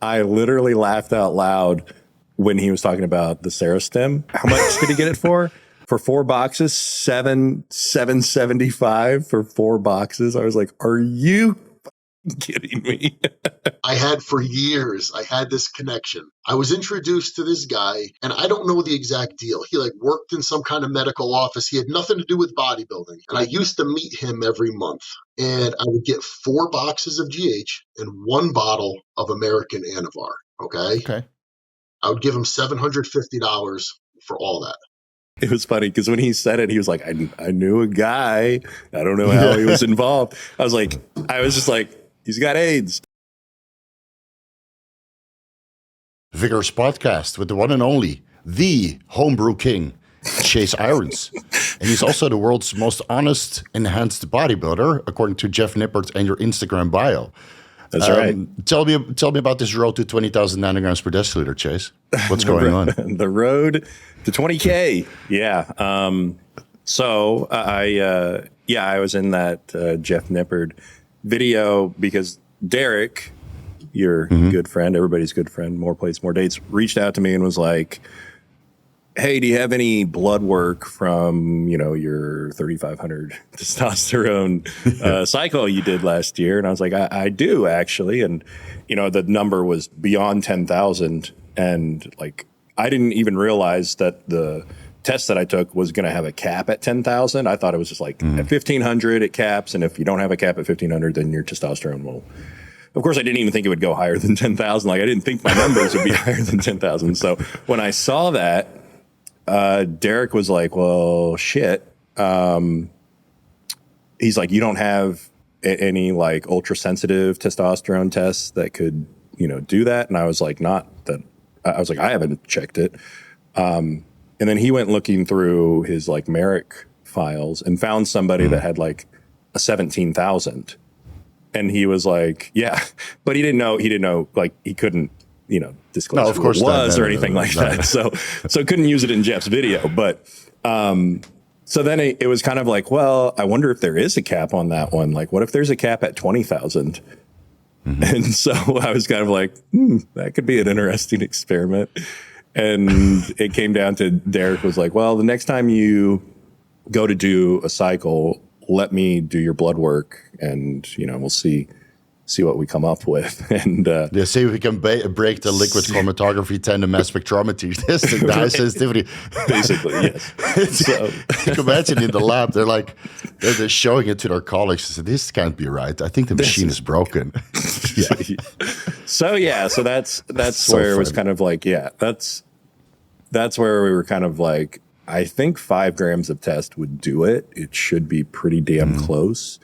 I literally laughed out loud when he was talking about the Serostim. How much did he get it for? For 4 boxes, $775 for 4 boxes. I was like, are you kidding me? I had for years, I had this connection. I was introduced to this guy, and I don't know the exact deal. He worked in some kind of medical office. He had nothing to do with bodybuilding. And I used to meet him every month. And I would get 4 boxes of GH and 1 bottle of American Anavar. Okay. I would give him $750 for all that. It was funny because when he said it, he was like, I knew a guy. I don't know how he was involved. I was just like, he's got AIDS. Vigorous podcast with the one and only, the homebrew king, Chase Irons. And he's also the world's most honest, enhanced bodybuilder, according to Jeff Nippard and your Instagram bio. That's right. Tell me about this road to 20,000 nanograms per deciliter, Chase. What's going on? The road to 20K. Yeah. So I was in that Jeff Nippard video because Derek, your good friend, everybody's good friend, More Plates, More Dates, reached out to me and was like, hey, do you have any blood work from, your 3,500 testosterone cycle you did last year? And I was like, I do actually. And, the number was beyond 10,000. And I didn't even realize that the test that I took was going to have a cap at 10,000. I thought it was just at 1,500 it caps. And if you don't have a cap at 1,500, then your testosterone will. Of course, I didn't even think it would go higher than 10,000. I didn't think my numbers would be higher than 10,000. So when I saw that, Derek was like, well, shit. He's like, you don't have any ultra sensitive testosterone tests that could, do that. And I was like, not that. I was like, I haven't checked it. And then he went looking through his Merrick files and found somebody that had a 17,000. And he was like, yeah, but he didn't know, he couldn't, disclose who it was or anything like that. So couldn't use it in Jeff's video. But, so then it was kind of well, I wonder if there is a cap on that one. What if there's a cap at 20,000? And so I was kind of that could be an interesting experiment. And it came down to Derek was like, well, the next time you go to do a cycle, let me do your blood work and, we'll see what we come up with. And see if we can break the liquid chromatography tandem mass spectrometry testing, the high sensitivity. Basically, yes. So you can imagine in the lab, they're showing it to their colleagues. They say, this can't be right. I think the machine is broken. So that's so where it was kind of that's where we were kind of I think 5 grams of test would do it. It should be pretty damn close.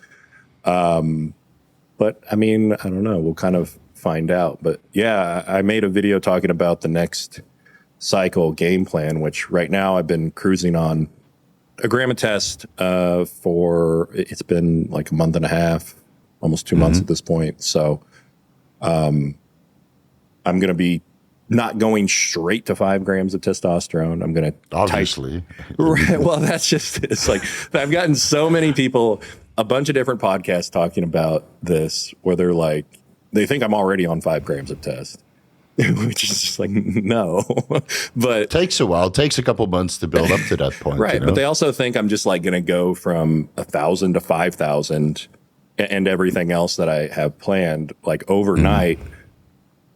But I mean, I don't know. We'll kind of find out. But yeah, I made a video talking about the next cycle game plan, which right now I've been cruising on a gram of test for, it's been a month and a half, almost 2 months at this point. So I'm going to be not going straight to 5 grams of testosterone. I'm going to obviously. Right. Well, that's just, it's I've gotten so many people, a bunch of different podcasts talking about this where they're they think I'm already on 5 grams of test, which is just no, but it takes a while. It takes a couple months to build up to that point. Right. But they also think I'm just going to go from 1,000 to 5,000 and everything else that I have planned overnight.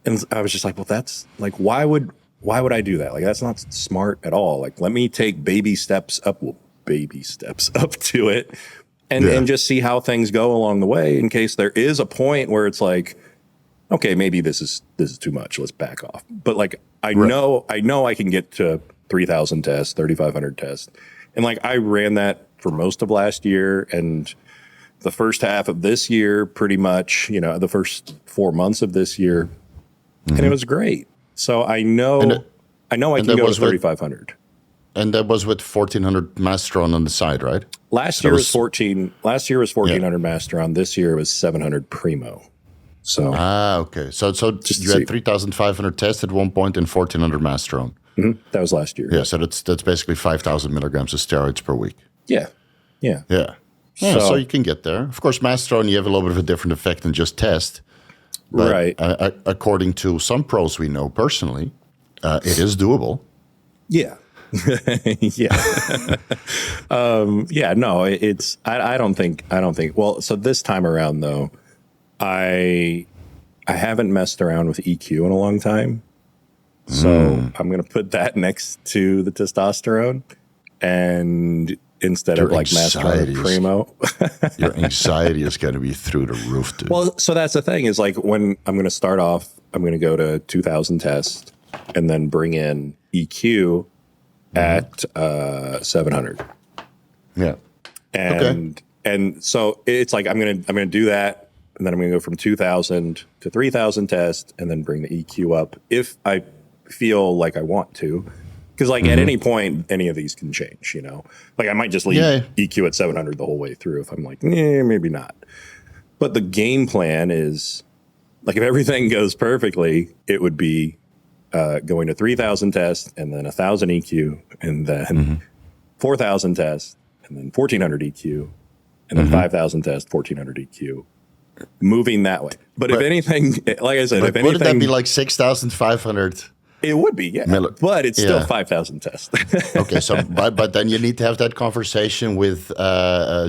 And I was just well, that's why would I do that? That's not smart at all. Let me take baby steps up to it and just see how things go along the way in case there is a point where it's okay, maybe this is too much. Let's back off. But I know I can get to 3,000 tests, 3,500 tests. And I ran that for most of last year and the first half of this year, pretty much, the first 4 months of this year. And it was great. So I know I can go to 3,500. And that was with 1,400 Masteron on the side, right? Last year was 1,400 Masteron. This year was 700 Primo. So okay. So you had 3,500 tests at one point and 1,400 Masteron. That was last year. Yeah. So that's basically 5,000 milligrams of steroids per week. Yeah. So you can get there. Of course, Masteron, you have a little bit of a different effect than just test. But, Right. According to some pros we know personally, it is doable. Yeah. Yeah. Yeah, no, it's, I don't think, well, so this time around though, I haven't messed around with EQ in a long time. So I'm going to put that next to the testosterone, and instead of like mastering with Primo. Your anxiety is going to be through the roof, dude. Well, so that's the thing is like when I'm going to start off, I'm going to go to 2000 test and then bring in EQ at 700. Yeah. And so it's like I'm gonna do that, and then I'm gonna go from 2000 to 3000 test, and then bring the EQ up if I feel like I want to, because like at any point any of these can change. You know, like I might just leave EQ at 700 the whole way through if I'm like, maybe not. But the game plan is like if everything goes perfectly, it would be going to 3000 tests and then 1000 EQ and then 4000 tests and then 1400 EQ and then 5000 tests, 1400 EQ, moving that way. But if anything, like I said, if anything, wouldn't that be like 6,500? It would be, yeah. But it's still 5,000 tests. Okay, so but then you need to have that conversation with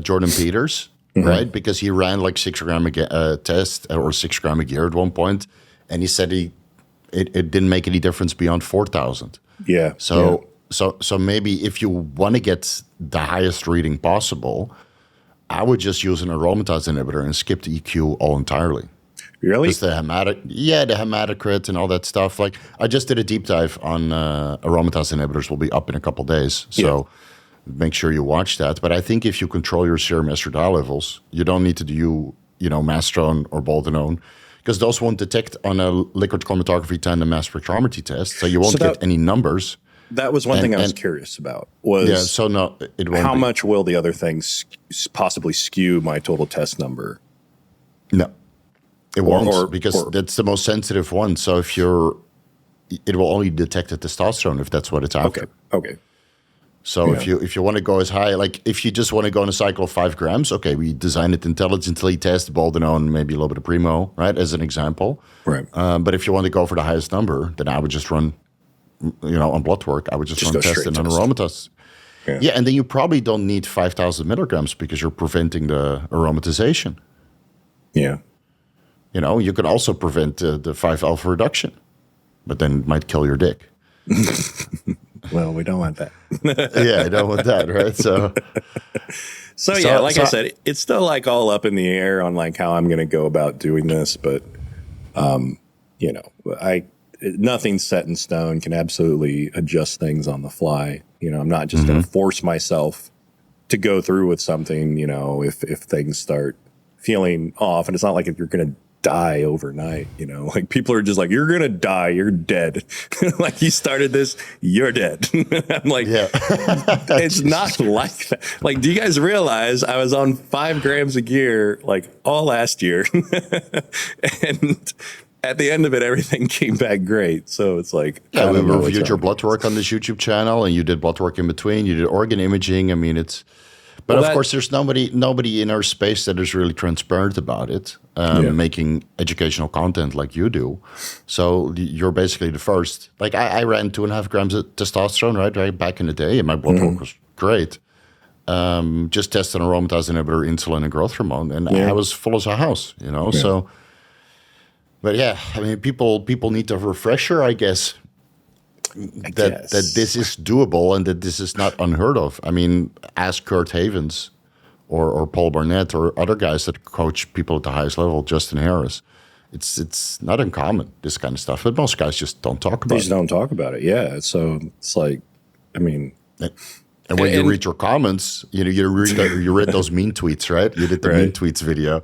Jordan Peters, right? Because he ran like 6 gram a test or 6 gram a gear at one point, and he said it didn't make any difference beyond 4,000. Yeah. So maybe if you want to get the highest reading possible, I would just use an aromatase inhibitor and skip the EQ all entirely. Really? Just the hematocrit and all that stuff. Like I just did a deep dive on aromatase inhibitors. Will be up in a couple days, so make sure you watch that. But I think if you control your serum estradiol levels, you don't need to do mastrone or boldenone, because those won't detect on a liquid chromatography tandem mass spectrometry test, so you won't get any numbers. That was one thing I was curious about. Was so no, it won't. How much will the other things possibly skew my total test number? No. It won't, because that's the most sensitive one. So it will only detect the testosterone if that's what it's after. Okay. So if you want to go as high, like if you just want to go on a cycle of 5 grams, okay, we design it intelligently, test boldenone, maybe a little bit of Primo, right, as an example. Right. But if you want to go for the highest number, then I would just run, on blood work, I would just run test and an aromatase. Yeah, and then you probably don't need 5,000 milligrams because you're preventing the aromatization. Yeah. You can also prevent the 5-alpha reduction, but then it might kill your dick. Well, we don't want that. Yeah, I don't want that, right? So I said, it's still like all up in the air on like how I'm going to go about doing this, but nothing's set in stone. Can absolutely adjust things on the fly. I'm not just going to force myself to go through with something. If things start feeling off, and it's not like if you're going to die overnight, like people are just like, you're gonna die, you're dead. Like you started this, you're dead. I'm like, it's not like that. Like, do you guys realize I was on 5 grams of gear like all last year, and at the end of it, everything came back great. So it's like, we reviewed your blood work on this YouTube channel, and you did blood work in between. You did organ imaging. I mean, it's. But of course, there's nobody in our space that is really transparent about it, making educational content like you do. So you're basically the first. Like I ran 2.5 grams of testosterone right back in the day, and my blood work was great. Just tested an aromatase inhibitor, insulin, and growth hormone, and I was full as a house. So. But I mean, people need a refresher, I guess. That this is doable and that this is not unheard of. I mean, ask Kurt Havens or Paul Barnett or other guys that coach people at the highest level, Justin Harris. It's not uncommon, this kind of stuff. But most guys just don't talk about it. They just don't talk about it, yeah. So it's like, I mean... And when you read your comments, you read those mean tweets, right? You did the mean tweets video.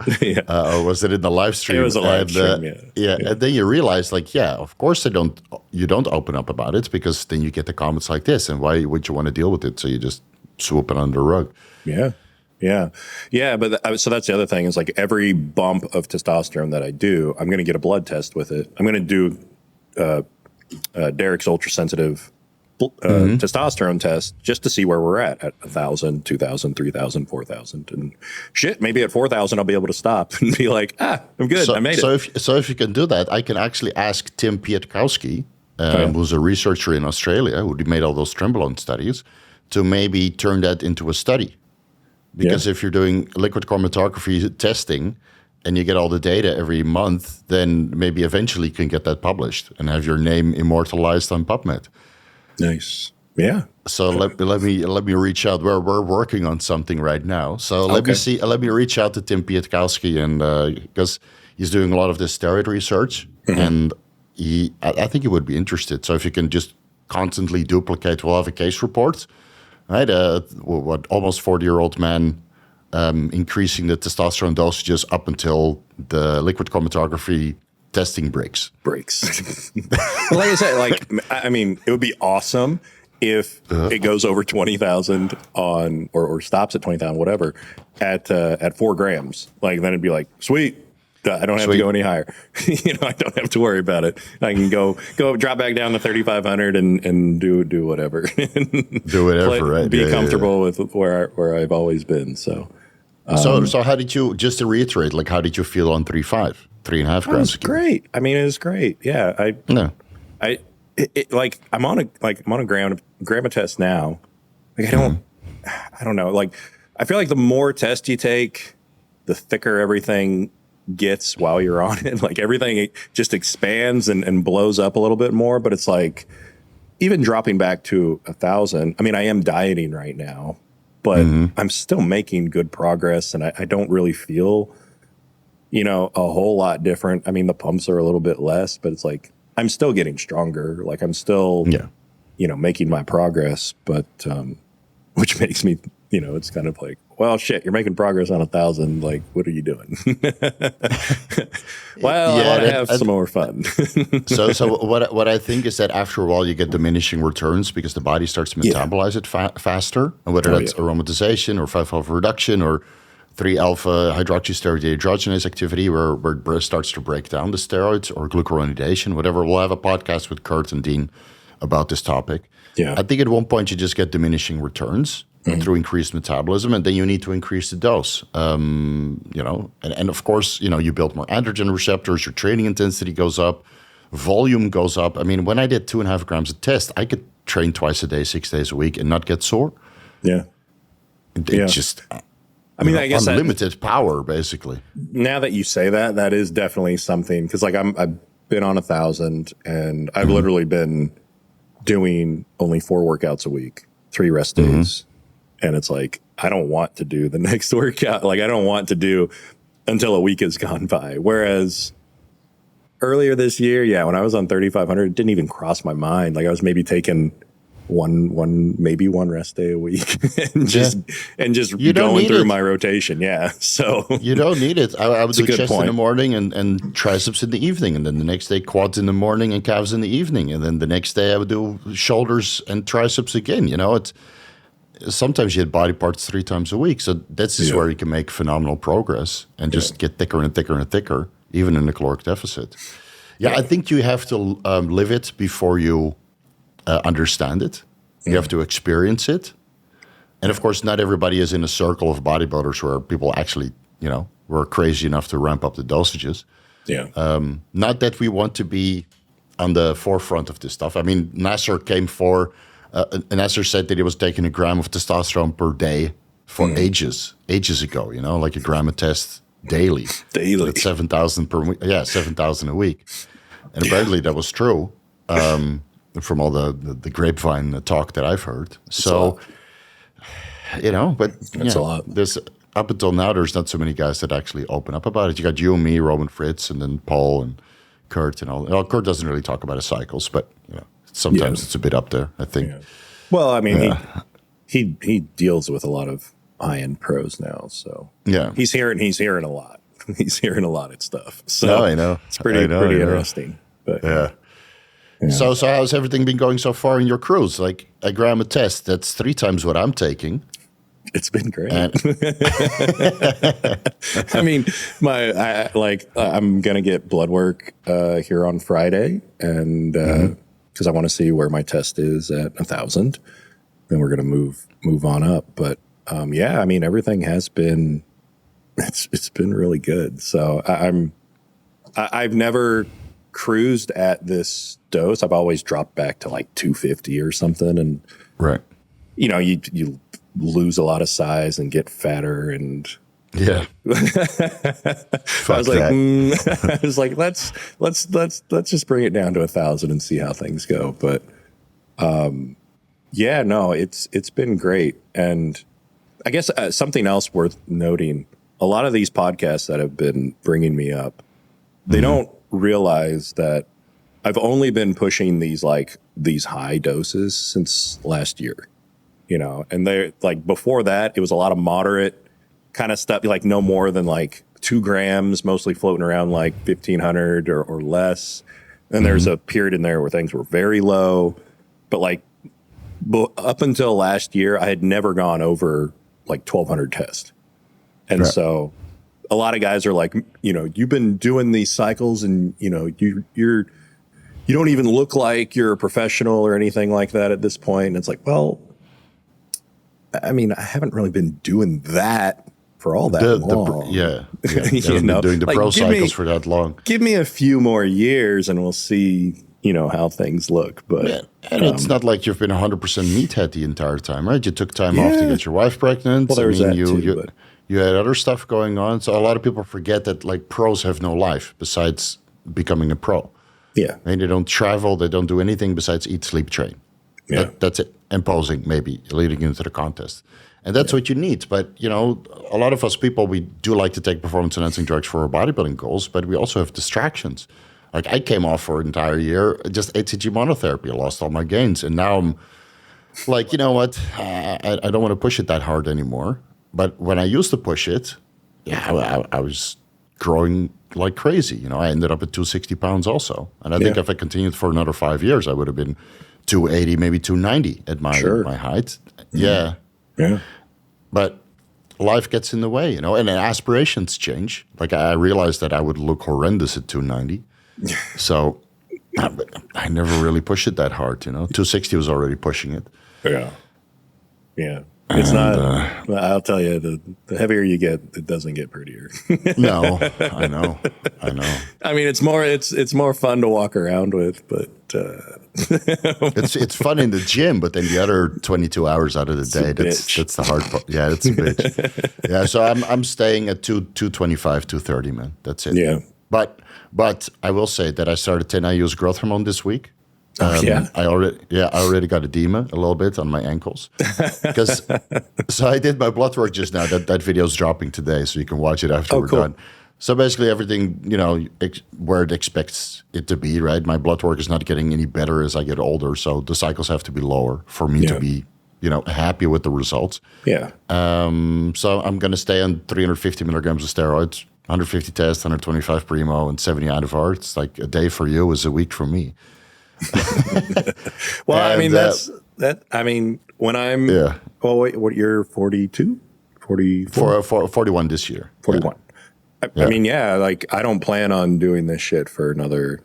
Or was it in the live stream? It was a live stream, and then you realize, like, of course you don't open up about it, because then you get the comments like this, and why would you want to deal with it? So you just swoop it under the rug. Yeah. But so that's the other thing is like every bump of testosterone that I do, I'm going to get a blood test with it. I'm going to do Derek's ultra sensitive testosterone test just to see where we're at 1,000, 2,000, 3,000, 4,000, and shit. Maybe at 4,000 I'll be able to stop and be like, I'm good. I made it. So if you can do that, I can actually ask Tim Pietkowski, who's a researcher in Australia who made all those Trenbolone studies, to maybe turn that into a study. Because if you're doing liquid chromatography testing and you get all the data every month, then maybe eventually you can get that published and have your name immortalized on PubMed. Nice. Yeah. So let me reach out. We're working on something right now. So let me reach out to Tim Pietkowski, and because he's doing a lot of this steroid research, and I think he would be interested. So if you can just constantly duplicate, we'll have a case report, right? Almost 40-year-old man increasing the testosterone dosages up until the liquid chromatography testing breaks. Well, like I said, I mean, it would be awesome if it goes over 20,000 on, or stops at 20,000, whatever, at 4 grams. Like, then it'd be like, sweet. I don't have to go any higher. I don't have to worry about it. I can go drop back down to 3,500 and do whatever. Do whatever, right? Be comfortable with where I've always been. So how did you, just to reiterate, like, how did you feel on 3.5 grams? It was great. I mean, it was great. Yeah. I'm on a gram test now. Like, I don't know. Like, I feel like the more tests you take, the thicker everything gets while you're on it. Like, everything just expands and blows up a little bit more. But it's like, even dropping back to 1,000. I mean, I am dieting right now, but I'm still making good progress, and I don't really feel, a whole lot different. I mean, the pumps are a little bit less, but it's like, I'm still getting stronger. Like, I'm still, making my progress, but, which makes me, it's kind of like, well, shit, you're making progress on 1,000. Like, what are you doing? Well, I want to have some more fun. So what I think is that after a while you get diminishing returns because the body starts to metabolize it faster, and whether that's aromatization or 5-alpha reduction or 3-alpha hydroxysteroid dehydrogenase activity, where it starts to break down the steroids, or glucuronidation, whatever. We'll have a podcast with Kurt and Dean about this topic. Yeah, I think at one point you just get diminishing returns through increased metabolism, and then you need to increase the dose. And of course, you build more androgen receptors, your training intensity goes up, volume goes up. I mean, when I did 2.5 grams a test, I could train twice a day, 6 days a week, and not get sore. Yeah, it's just. I mean, I guess unlimited power, basically. Now that you say that, that is definitely something, because like I've been on 1,000, and I've literally been doing only 4 workouts a week, 3 rest days. And it's like, I don't want to do the next workout. Like, I don't want to do until a week has gone by. Whereas earlier this year, when I was on 3,500, it didn't even cross my mind. Like, I was maybe taking one rest day a week and just going through my rotation. Yeah. So you don't need it. I would do chest in the morning and triceps in the evening. And then the next day, quads in the morning and calves in the evening. And then the next day I would do shoulders and triceps again. Sometimes you hit body parts 3 times a week. So that's just where you can make phenomenal progress and just get thicker and thicker and thicker, even in a caloric deficit. I think you have to live it before you understand it. You have to experience it. And of course, not everybody is in a circle of bodybuilders where people actually, were crazy enough to ramp up the dosages. Yeah. Not that we want to be on the forefront of this stuff. I mean, Nasser Nasser said that he was taking 1 gram of testosterone per day for ages ago, like 1 gram a test daily. So that's 7,000 per week. Yeah, 7,000 a week. And apparently that was true. From all the grapevine talk that I've heard. So, but that's a lot. There's, up until now, there's not so many guys that actually open up about it. You got you and me, Roman, Fritz, and then Paul and Kurt and all. Well, Kurt doesn't really talk about his cycles, but sometimes it's a bit up there, I think. Yeah. Well, I mean, he deals with a lot of high-end pros now, so he's hearing a lot. He's hearing a lot of stuff. So I know. It's pretty interesting. But yeah. So how's everything been going so far in your cruise? Like 1 gram a test, that's 3 times what I'm taking. It's been great. I mean, I'm gonna get blood work here on Friday, and because I want to see where my test is at 1,000. Then we're going to move on up. But yeah, I mean, everything has been, it's been really good. So I've never cruised at this dose. I've always dropped back to like 250 or something. And, right. you know, you lose a lot of size and get fatter. And yeah, I was like, let's just bring it down to 1,000 and see how things go. But, yeah, no, it's been great. And I guess something else worth noting, a lot of these podcasts that have been bringing me up, they don't realize that I've only been pushing these high doses since last year, you know, and they're like, before that, it was a lot of moderate kind of stuff, like no more than like 2 grams, mostly floating around like 1,500 or less. And there's a period in there where things were very low, but like up until last year, I had never gone over like 1,200 tests. And so a lot of guys are like, you know, you've been doing these cycles and, you know, you don't even look like you're a professional or anything like that at this point. And it's like, well, I mean, I haven't really been doing that for all that long. You know, been doing the like, pro cycles for that long. Give me a few more years and we'll see, you know, how things look. But and it's not like you've been 100% meathead the entire time, right? You took time off to get your wife pregnant. Well, there was that too, you had other stuff going on. So a lot of people forget that like pros have no life besides becoming a pro. Yeah. And they don't travel. They don't do anything besides eat, sleep, train. Yeah. That's it. And posing, maybe, leading into the contest. And that's what you need. But, you know, a lot of us people, we do like to take performance-enhancing drugs for our bodybuilding goals, but we also have distractions. Like I came off for an entire year, just HCG monotherapy. I lost all my gains. And now I'm like, you know what? I don't want to push it that hard anymore. But when I used to push it, I was growing like crazy. You know, I ended up at 260 pounds also. And I think if I continued for another 5 years, I would have been 280, maybe 290 at my height. Yeah. Yeah. But life gets in the way, you know, and aspirations change. Like I realized that I would look horrendous at 290. So I never really pushed it that hard, you know. 260 was already pushing it. Yeah. Yeah. It's not, I'll tell you, the heavier you get, it doesn't get prettier. No, I know. I mean, it's more fun to walk around with, but it's fun in the gym, but then the other 22 hours out of the day, that's the hard part. Yeah, it's a bitch. Yeah, so I'm staying at 225, 230, man. That's it. Yeah. But I will say that I started 10 IU's growth hormone this week. I already got edema a little bit on my ankles. So I did my blood work just now. That video's dropping today, so you can watch it after we're done. So basically everything, you know, where it expects it to be, right? My blood work is not getting any better as I get older, so the cycles have to be lower for me to be, you know, happy with the results. Yeah. So I'm going to stay on 350 milligrams of steroids, 150 tests, 125 primo, and 70 Anavar. It's like a day for you is a week for me. Well, I mean, I mean, when I'm, well, wait, what, you're 42? 44? 41 this year. 41. I mean, like I don't plan on doing this shit for another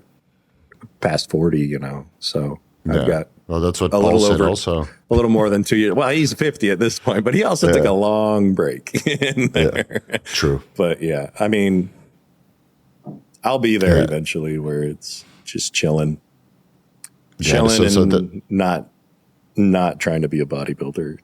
past 40, you know, so I've got, well, that's what Paul said also. A little more than 2 years. Well, he's 50 at this point, but he also took a long break in there. Yeah, true. But yeah, I mean, I'll be there eventually where it's just chilling and not trying to be a bodybuilder.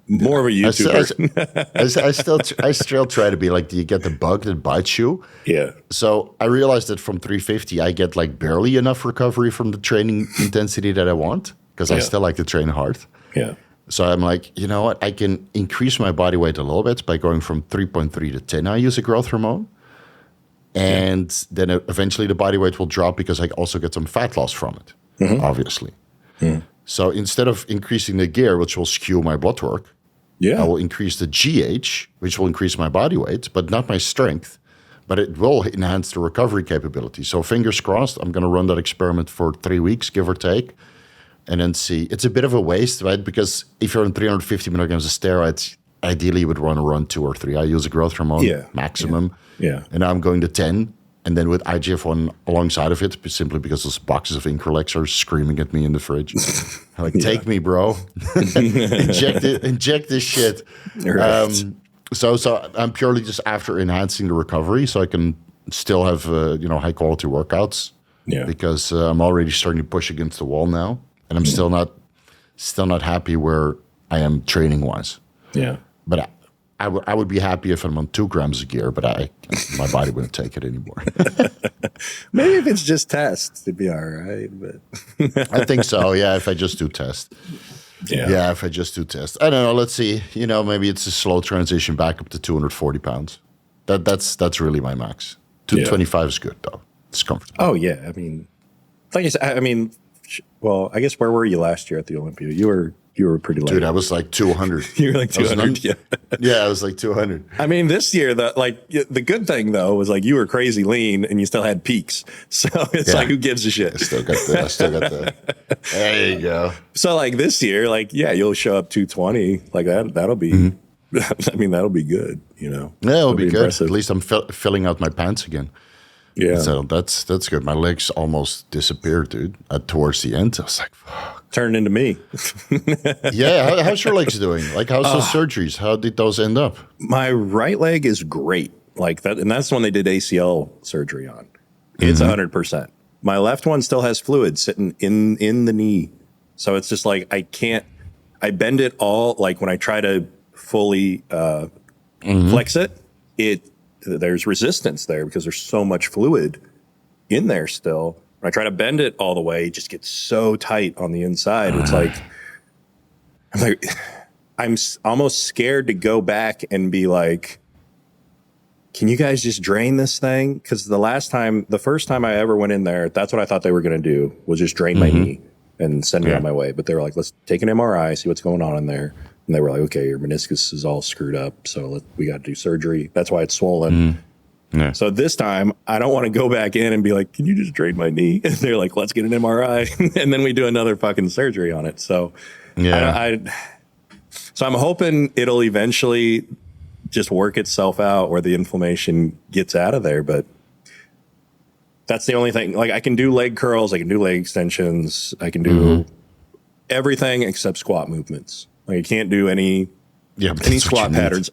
More of a YouTuber. I still try to be like, do you get the bug that bites you? Yeah. So I realized that from 350, I get like barely enough recovery from the training intensity that I want because I still like to train hard. Yeah. So I'm like, you know what? I can increase my body weight a little bit by going from 3.3 to 10. I use a growth hormone. And then eventually the body weight will drop because I also get some fat loss from it, obviously. Mm. So instead of increasing the gear, which will skew my blood work, I will increase the GH, which will increase my body weight, but not my strength. But it will enhance the recovery capability. So fingers crossed, I'm going to run that experiment for 3 weeks, give or take, and then see. It's a bit of a waste, right? Because if you're on 350 milligrams of steroids, ideally you would want to run 2 or 3. I use a growth hormone maximum. Yeah. And now I'm going to 10. And then with IGF-1 alongside of it, simply because those boxes of Increlex are screaming at me in the fridge. I'm like, take me, bro. Inject this shit. Right. So I'm purely just after enhancing the recovery so I can still have, high quality workouts. Yeah. Because I'm already starting to push against the wall now. And I'm still not happy where I am training wise. Yeah. But I would be happy if I'm on 2 grams of gear, but my body wouldn't take it anymore. Maybe if it's just tests, it'd be all right. But I think so. Yeah, if I just do test. Yeah, if I just do test. I don't know. Let's see. Maybe it's a slow transition back up to 240 pounds. That's really my max. 225 is good though. It's comfortable. Oh yeah. I mean, like I said, well, I guess where were you last year at the Olympia? You were pretty light. Dude, I was like 200. You were like 200. Yeah, I was like 200. I mean, this year, the good thing though was like you were crazy lean and you still had peaks. So it's like, who gives a shit? I still got the. There you go. So like this year, you'll show up 220 like that. That'll be. I mean, that'll be good. Yeah, it'll be good. Impressive. At least I'm filling out my pants again. Yeah. So that's good. My legs almost disappeared, dude. Towards the end, I was like, fuck. Turned into me. Yeah. How's your legs doing? Like, how's those surgeries? How did those end up? My right leg is great. Like that. And that's the one they did ACL surgery on. It's 100%. My left one still has fluid sitting in the knee. So it's just like, I bend it all. Like when I try to fully flex it, there's resistance there because there's so much fluid in there still. When I try to bend it all the way, it just gets so tight on the inside. It's like, I'm almost scared to go back and be like, can you guys just drain this thing? Because the first time I ever went in there, that's what I thought they were going to do, was just drain my knee and send me on my way. But they were like, let's take an MRI, see what's going on in there. And they were like, okay, your meniscus is all screwed up, so we got to do surgery. That's why it's swollen. Yeah. So this time, I don't want to go back in and be like, can you just drain my knee? And they're like, let's get an MRI. And then we do another fucking surgery on it. So so I'm hoping it'll eventually just work itself out where the inflammation gets out of there. But that's the only thing. Like I can do leg curls, I can do leg extensions, I can do everything except squat movements. Like I can't do any squat patterns.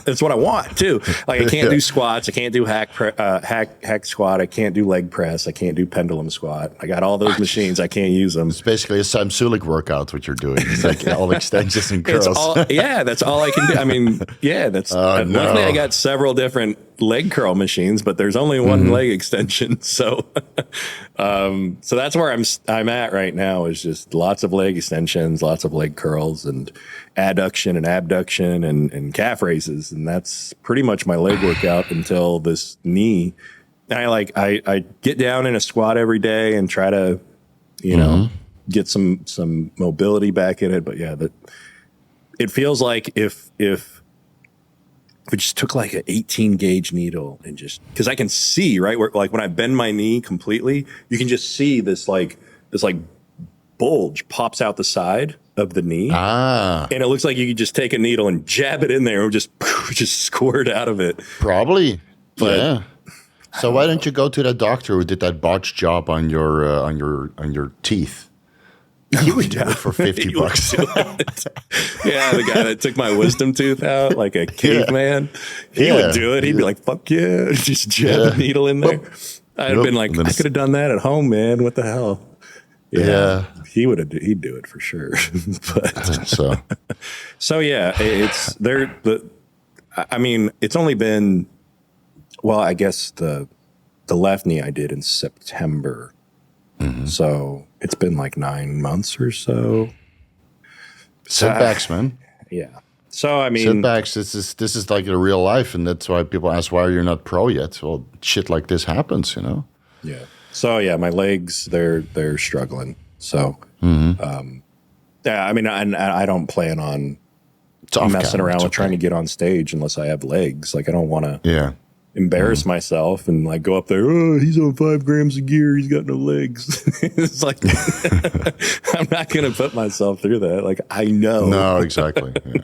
That's what I want too. Like I can't do squats. I can't do hack squat. I can't do leg press. I can't do pendulum squat. I got all those machines. I can't use them. It's basically a Sam Sulek workout. What you're doing? It's like all extensions and curls. That's all I can do. I mean, luckily I got several different leg curl machines, but there's only one leg extension. So, so that's where I'm at right now. Is just lots of leg extensions, lots of leg curls, and adduction and abduction and calf raises, and that's pretty much my leg workout until this knee. And I get down in a squat every day and try to, get some mobility back in it. But it feels like if we just took like an 18 gauge needle and just, because I can see right where, like when I bend my knee completely, you can just see this bulge pops out the side of the knee. And it looks like you could just take a needle and jab it in there and just squirt out of it. Probably. But so why don't you go to that doctor who did that botch job on your teeth? He would do it for $50. Yeah, the guy that took my wisdom tooth out like a caveman. He would do it. He'd be like, fuck yeah. Just jab a needle in there. I'd have been like, I could have done that at home, man. What the hell? Yeah. He'd do it for sure. But so yeah, it's there. I mean, it's only been, well, I guess the left knee I did in September. So it's been like 9 months or so. Setbacks, man. Yeah. So I mean, setbacks. This is like a real life, and that's why people ask why you're not pro yet. Well, shit like this happens, Yeah. So yeah, my legs they're struggling. So yeah, I mean, I don't plan on messing around with trying to get on stage unless I have legs. Like I don't want to embarrass myself and like go up there. Oh, he's on 5 grams of gear. He's got no legs. It's like I'm not going to put myself through that. Like I know. No, exactly. Yeah.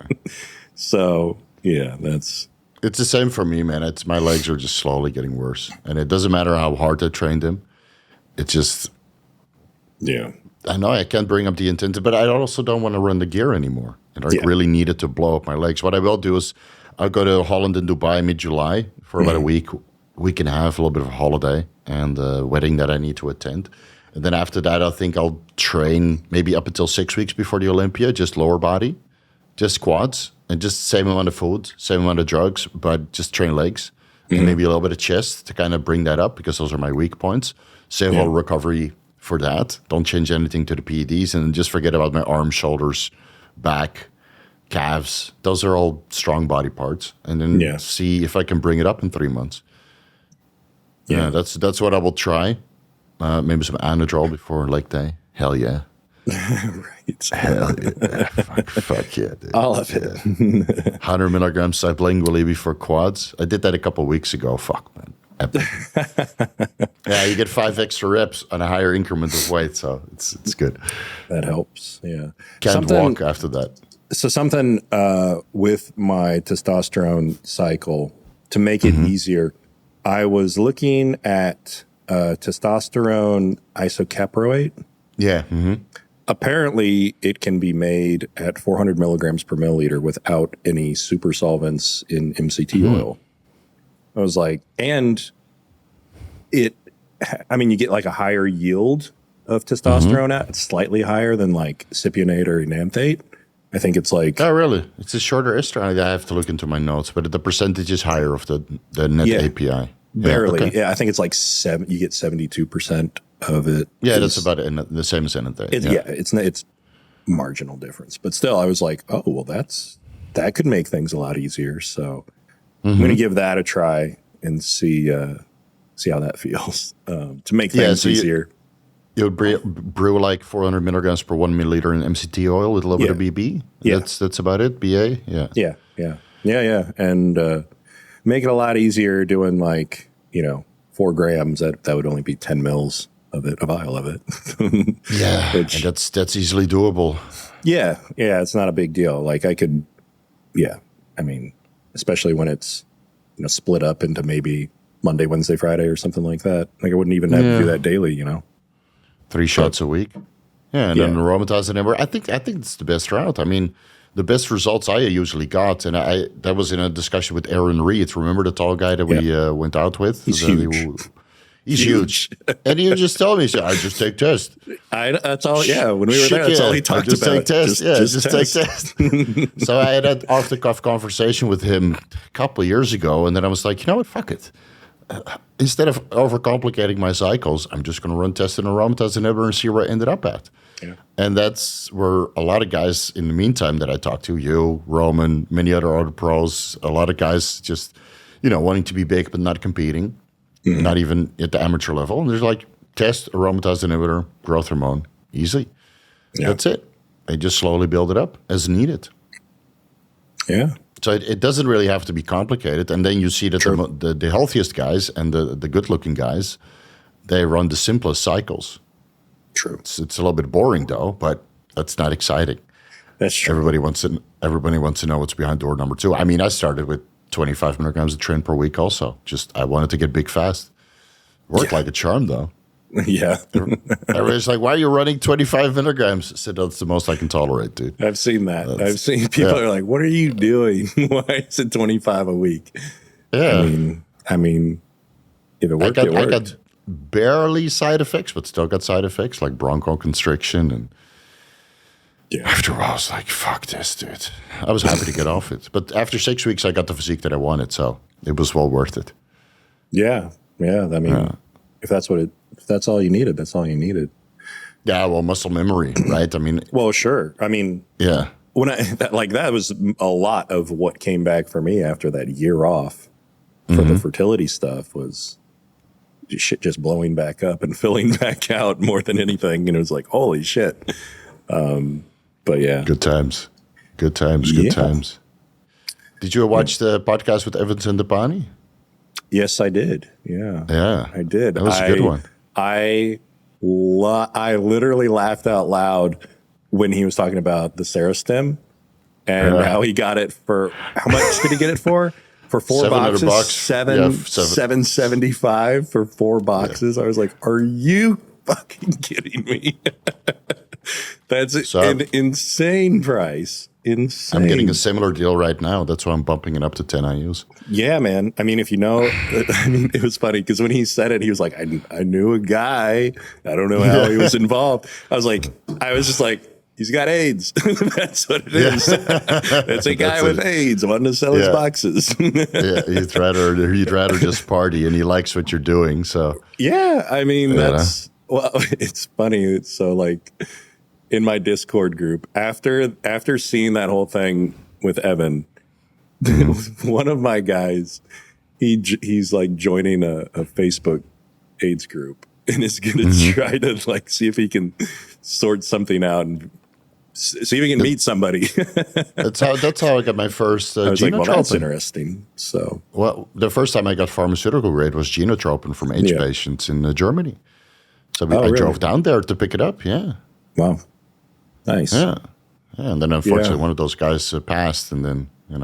So yeah, that's. It's the same for me, man. It's my legs are just slowly getting worse, and it doesn't matter how hard I train them. It's just, I know I can't bring up the intensity, but I also don't want to run the gear anymore. And I really needed to blow up my legs. What I will do is I'll go to Holland and Dubai mid-July for about a week and a half, a little bit of a holiday and a wedding that I need to attend. And then after that, I think I'll train maybe up until 6 weeks before the Olympia, just lower body, just quads, and just same amount of food, same amount of drugs, but just train legs. And maybe a little bit of chest to kind of bring that up because those are my weak points. Save all recovery for that. Don't change anything to the PEDs and just forget about my arms, shoulders, back, calves. Those are all strong body parts. And then see if I can bring it up in 3 months. Yeah, that's what I will try. Maybe some Anadrol before leg day. Hell yeah. Right. Hell yeah. Fuck yeah, dude. All of it. 100 milligrams sublingually before quads. I did that a couple weeks ago. Fuck, man. Epic. Yeah, you get 5 extra reps on a higher increment of weight, so it's good. That helps. Yeah. Can't walk after that. So something with my testosterone cycle to make it easier, I was looking at testosterone isocaproate. Yeah. Apparently, it can be made at 400 milligrams per milliliter without any super solvents in MCT oil. I was like, and you get like a higher yield of testosterone at, it's slightly higher than like cypionate or enanthate. I think it's like... Oh, really? It's a shorter ester. I have to look into my notes, but the percentage is higher of the net API. Barely. Okay. Yeah, I think it's like you get 72% of it. Yeah, that's about it. The same as enanthate. It's marginal difference. But still, I was like, oh, well, that could make things a lot easier. So I'm going to give that a try and see how that feels to make things easier. You would brew like 400 milligrams per 1 milliliter in MCT oil with a little bit of BB. Yeah. That's about it. BA. Yeah. And make it a lot easier doing like 4 grams. That would only be 10 mils of it, a vial of it. Yeah, and that's easily doable. Yeah, it's not a big deal. Like I could, especially when it's split up into maybe Monday, Wednesday, Friday, or something like that. Like I wouldn't even have to do that daily. 3 shots a week. Yeah, and then Aromatase and Anavar. I think it's the best route. I mean, the best results I usually got, and that was in a discussion with Aaron Reed. Remember the tall guy that we went out with? He's huge. He's huge. And he just told me, I just take tests. That's all. Yeah, when we were there, that's all he talked just about. Take tests. Just take tests. So I had an off-the-cuff conversation with him a couple of years ago, and then I was like, you know what, fuck it. Instead of overcomplicating my cycles, I'm just going to run tests in Aromatase and Nippard and see where I ended up at. Yeah. And that's where a lot of guys in the meantime that I talked to, you, Roman, many other pros, a lot of guys just, wanting to be big but not competing, not even at the amateur level. And there's like test, aromatase inhibitor, growth hormone, easy. Yeah. That's it. They just slowly build it up as needed. Yeah. So it doesn't really have to be complicated. And then you see that the healthiest guys and the good-looking guys, they run the simplest cycles. True. It's a little bit boring though, but that's not exciting. That's true. Everybody wants to know what's behind door number 2. I mean, I started with 25 milligrams of Tren per week also. Just I wanted to get big fast. Worked like a charm though. Yeah. Everybody's like, why are you running 25 milligrams? I said, that's the most I can tolerate, dude. I've seen that. I've seen people are like, what are you doing? Why is it 25 a week? Yeah. I mean, if it worked, it worked. I got barely side effects, but still got side effects like bronchoconstriction. And after a while, I was like, fuck this, dude. I was happy to get off it. But after 6 weeks, I got the physique that I wanted. So it was well worth it. Yeah. I mean, if that's all you needed, that's all you needed. Yeah, well, muscle memory, right? I mean, well, sure. I mean, yeah. When that was a lot of what came back for me after that year off for the fertility stuff was shit just blowing back up and filling back out more than anything. And it was like, holy shit. But yeah. Good times. Good times. Did you watch the podcast with Evan Centopani? Yes, I did. Yeah. Yeah. I did. That was a good one. I literally laughed out loud when he was talking about the Serostim and how he got it for, how much did he get it for? for 4 $700 boxes, $775 for 4 boxes. I was like, are you fucking kidding me? That's an insane price. Insane. I'm getting a similar deal right now. That's why I'm bumping it up to 10 IUs. Yeah, man. I mean, if you know, I mean, it was funny because when he said it, he was like, I knew a guy. I don't know how he was involved. I was just like, he's got AIDS. That's what it is. That's a guy with AIDS wanting to sell his boxes. Yeah, he'd rather just party, and he likes what you're doing. So yeah, I mean, it's funny. It's so like in my Discord group after seeing that whole thing with Evan, one of my guys, he's like joining a Facebook AIDS group and is going to try to like see if he can sort something out and see if he can meet somebody. that's how I got my first I was like, well, genotropin. that's interesting. So, well, the first time I got pharmaceutical grade was genotropin from AIDS patients in Germany. So I drove down there to pick it up. Yeah. Wow. Nice. Yeah. And then unfortunately one of those guys passed, and then the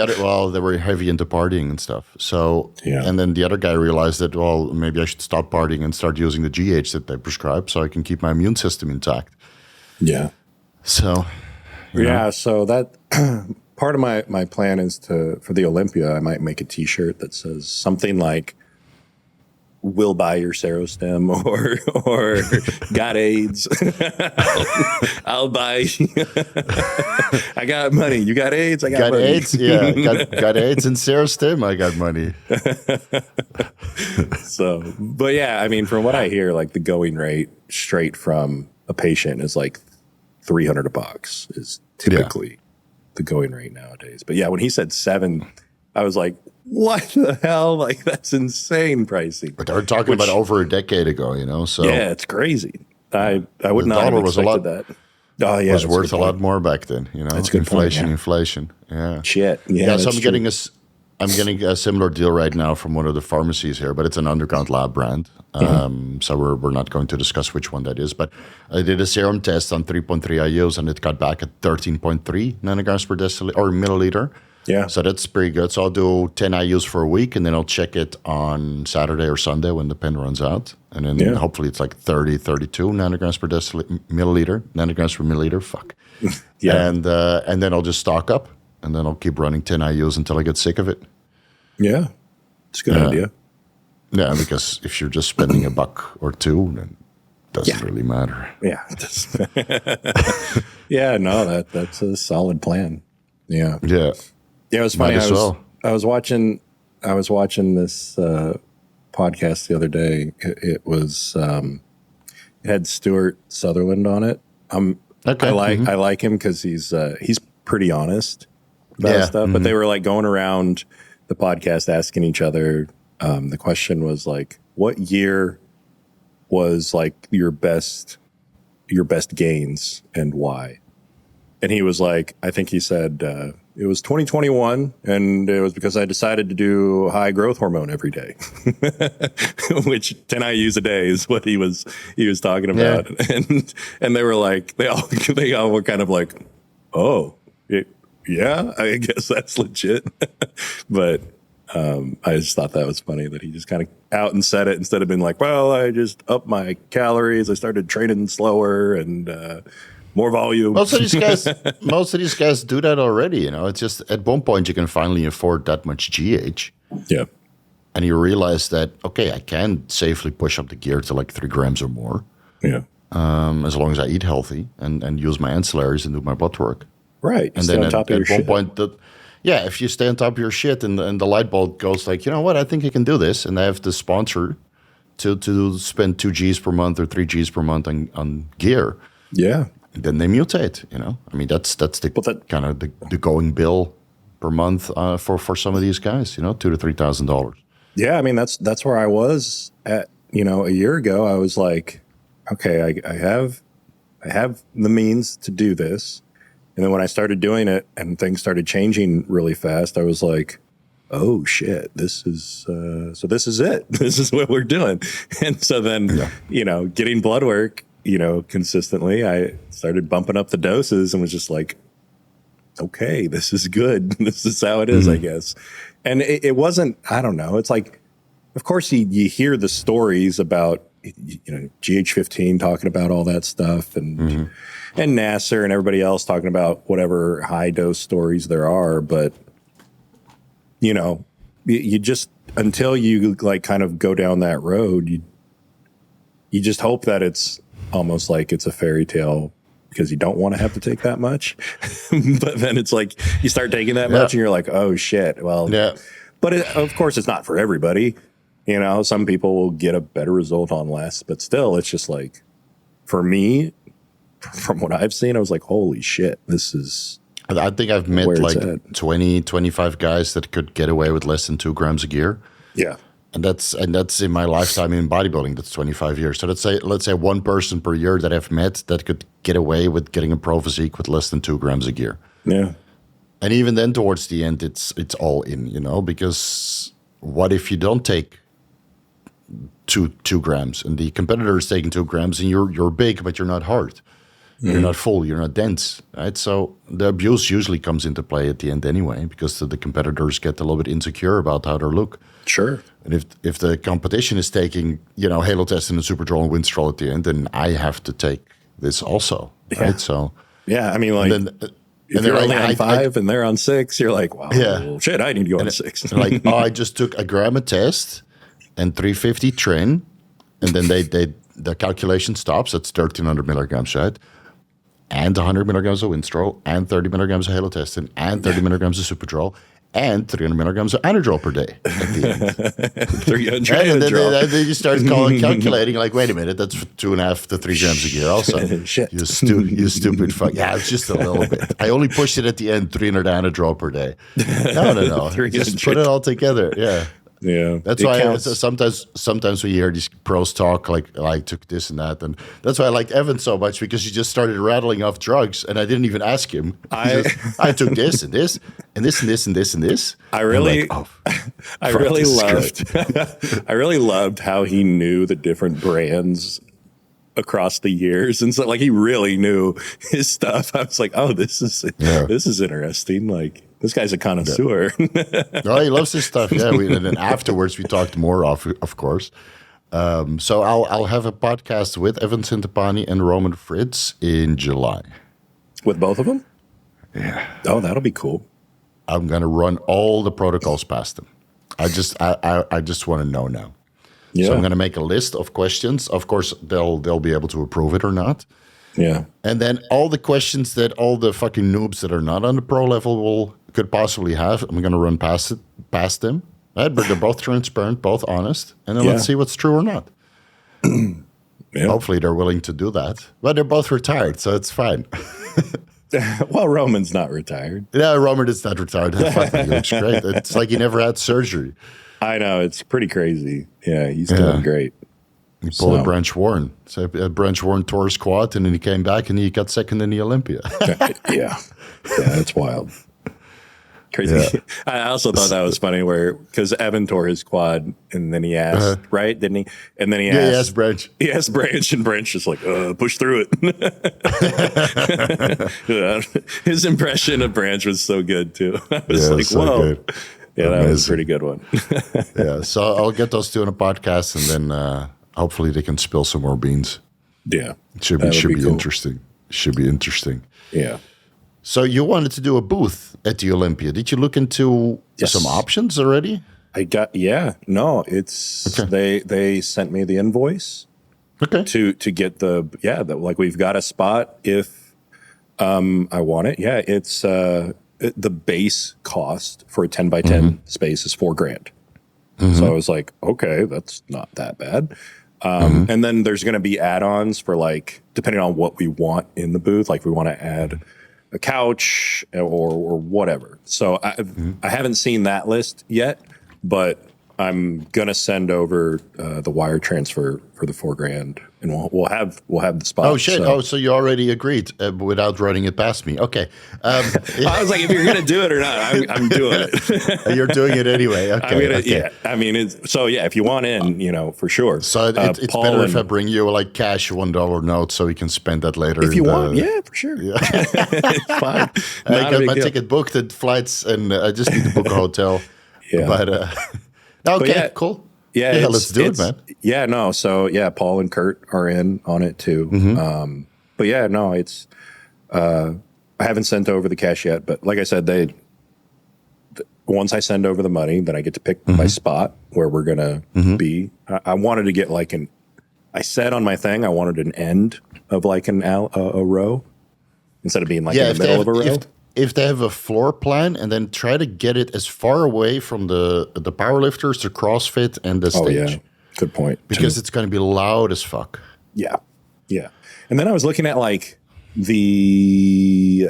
other well, they were heavy into partying and stuff. So and then the other guy realized that, well, maybe I should stop partying and start using the GH that they prescribe so I can keep my immune system intact. Yeah. So so that part of my plan is for the Olympia, I might make a t-shirt that says something like, "Will buy your Serostim," or "Got AIDS." I'll buy. I got money. You got AIDS. I got money. AIDS. Yeah, got AIDS and Serostim. I got money. So, but yeah, I mean, from what I hear, like the going rate straight from a patient is like $300 a box is typically the going rate nowadays. But yeah, when he said 7, I was like, what the hell? Like, that's insane pricing. But they're talking about over a decade ago, So yeah, it's crazy. I would not have expected that. Oh yeah, it was worth a lot more back then. That's a good inflation. point, Inflation. Yeah. Shit. Yeah. So I'm getting a similar deal right now from one of the pharmacies here, but it's an underground lab brand. So we're not going to discuss which one that is. But I did a serum test on 3.3 IUs, and it got back at 13.3 nanograms per deciliter or milliliter. Yeah. So that's pretty good. So I'll do 10 IUs for a week, and then I'll check it on Saturday or Sunday when the pen runs out. And then hopefully it's like 32 nanograms per milliliter, nanograms per milliliter. Fuck. Yeah. And then I'll just stock up, and then I'll keep running 10 IUs until I get sick of it. Yeah. It's a good idea. Yeah, because if you're just spending $1 or $2, then it doesn't really matter. Yeah. Yeah, no, that's a solid plan. Yeah. Yeah. Yeah, it was funny. I was watching this podcast the other day. It was it had Stuart Sutherland on it. Okay. I like him because he's pretty honest about stuff. But they were like going around the podcast asking each other. The question was like, what year was like your best gains and why? And he was like, I think he said it was 2021, and it was because I decided to do high growth hormone every day, which 10 IUs a day is what he was talking about. Yeah. And they were like, they all were kind of like, oh, yeah, I guess that's legit. But I just thought that was funny that he just kind of out and said it instead of being like, well, I just upped my calories. I started training slower and more volume. Most of these guys do that already. It's just at one point you can finally afford that much GH. Yeah. And you realize that, okay, I can safely push up the gear to like 3 grams or more. Yeah. As long as I eat healthy and use my ancillaries and do my butt work. Right. And then at one point, if you stay on top of your shit and the light bulb goes like, you know what, I think I can do this. And I have the sponsor to spend 2 Gs per month or 3 Gs per month on gear. Yeah. And then they mutate, I mean, that's the kind of the going bill per month for some of these guys, $2,000 to $3,000. Yeah, I mean that's where I was at. A year ago, I was like, okay, I have the means to do this, and then when I started doing it and things started changing really fast, I was like, oh shit, this is it. This is what we're doing. And so then getting blood work. Consistently, I started bumping up the doses and was just like, okay, this is good. This is how it is, I guess. And it wasn't, I don't know. It's like, of course you hear the stories about, GH15 talking about all that stuff and Nasser and everybody else talking about whatever high dose stories there are. But, you just, until you like kind of go down that road, you just hope that it's almost like it's a fairy tale because you don't want to have to take that much. But then it's like you start taking that much and you're like, oh shit. Well, but of course it's not for everybody. Some people will get a better result on less, but still it's just like, for me, from what I've seen, I was like, holy shit, this is. I think I've met like 20, 25 guys that could get away with less than 2 grams of gear. Yeah. And that's in my lifetime in bodybuilding. That's 25 years. So let's say one person per year that I've met that could get away with getting a pro physique with less than 2 grams of gear. Yeah. And even then, towards the end, it's all in, because what if you don't take two grams and the competitor is taking 2 grams and you're big but you're not hard, you're not full, you're not dense, right? So the abuse usually comes into play at the end anyway, because the competitors get a little bit insecure about how they look. Sure. And if the competition is taking, Halotest and Superdrol and Winstrol at the end, then I have to take this also, right? So I mean, like, if you're only on 5 and they're on 6, you're like, wow, shit, I need to go on 6. Like, I just took a Aromatase and 350 Tren, and then the calculation stops. That's 1,300 milligrams, right? And 100 milligrams of Winstrol, and 30 milligrams of Halotestin, and 30 milligrams of Superdrol, and 300 milligrams of Anadrol per day at the end. 300 and then you start calculating, like, wait a minute, that's 2.5 to 3 grams a gear also. Shit. You stupid fuck. Yeah, it's just a little bit. I only pushed it at the end, 300 Anadrol per day. No. Just put it all together. Yeah. Yeah, that's why sometimes we hear these pros talk like I took this and that, and that's why I like Evan so much, because he just started rattling off drugs, and I didn't even ask him. I took this and this and this and this and this and this. I really loved how he knew the different brands across the years, and so like he really knew his stuff. I was like, oh, this is interesting. Like, this guy's a connoisseur. No, he loves his stuff. Yeah, and then afterwards we talked more, of course. So I'll have a podcast with Evan Centopani and Roman Fritz in July. With both of them? Yeah. Oh, that'll be cool. I'm gonna run all the protocols past them. I just want to know now. Yeah. So I'm gonna make a list of questions. Of course, they'll be able to approve it or not. Yeah. And then all the questions that all the fucking noobs that are not on the pro level could possibly have, I'm going to run past them. Right? But they're both transparent, both honest. And then let's see what's true or not. Hopefully they're willing to do that. But they're both retired, so it's fine. Well, Roman's not retired. Yeah, Roman is not retired. He looks great. It's like he never had surgery. I know. It's pretty crazy. Yeah, he's doing great. He pulled a Branch Warren. So Branch Warren tore his quad, and then he came back, and he got second in the Olympia. Yeah, that's wild. Crazy. Yeah. I also thought that was funny because Evan tore his quad, and then he asked, right? Didn't he? And then he asked Branch. He asked Branch, and Branch just like, push through it. His impression of Branch was so good, too. I was like, so whoa. Good. Yeah, that was a pretty good one. Yeah, so I'll get those two in a podcast, and then hopefully they can spill some more beans. Yeah. It should be cool. Interesting. Should be interesting. Yeah. So you wanted to do a booth at the Olympia. Did you look into some options already? It's they sent me the invoice to get like we've got a spot if I want it. Yeah, it's the base cost for a 10 by 10 space is $4,000. So I was like, okay, that's not that bad. And then there's going to be add-ons for like, depending on what we want in the booth, like we want to add a couch or whatever. So I haven't seen that list yet, but I'm gonna send over the wire transfer for the $4,000, and we'll have the spot. Oh shit! So you already agreed without running it past me. Okay. I was like, if you're gonna do it or not, I'm doing it. You're doing it anyway. Okay. Okay. Yeah. I mean, if you want in, for sure. So it's Paul better if I bring you like cash $1 note so we can spend that later. If you want, yeah, for sure. Yeah. It's fine. I got my ticket booked and flights, and I just need to book a hotel. Yeah. But okay, cool. Yeah, let's do it, man. Yeah, no. So yeah, Paul and Kurt are in on it too. But yeah, no, it's. I haven't sent over the cash yet, but like I said, once I send over the money, then I get to pick my spot where we're gonna be. I wanted to get like I said on my thing, I wanted an end of like a row instead of being like in the middle of a row. If they have a floor plan, and then try to get it as far away from the powerlifters, the CrossFit, and the stage. Oh, yeah. Good point. Because it's going to be loud as fuck. Yeah. Yeah. And then I was looking at like the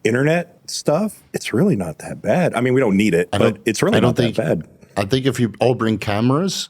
internet stuff. It's really not that bad. I mean, we don't need it, but it's really not that bad. I think if you all bring cameras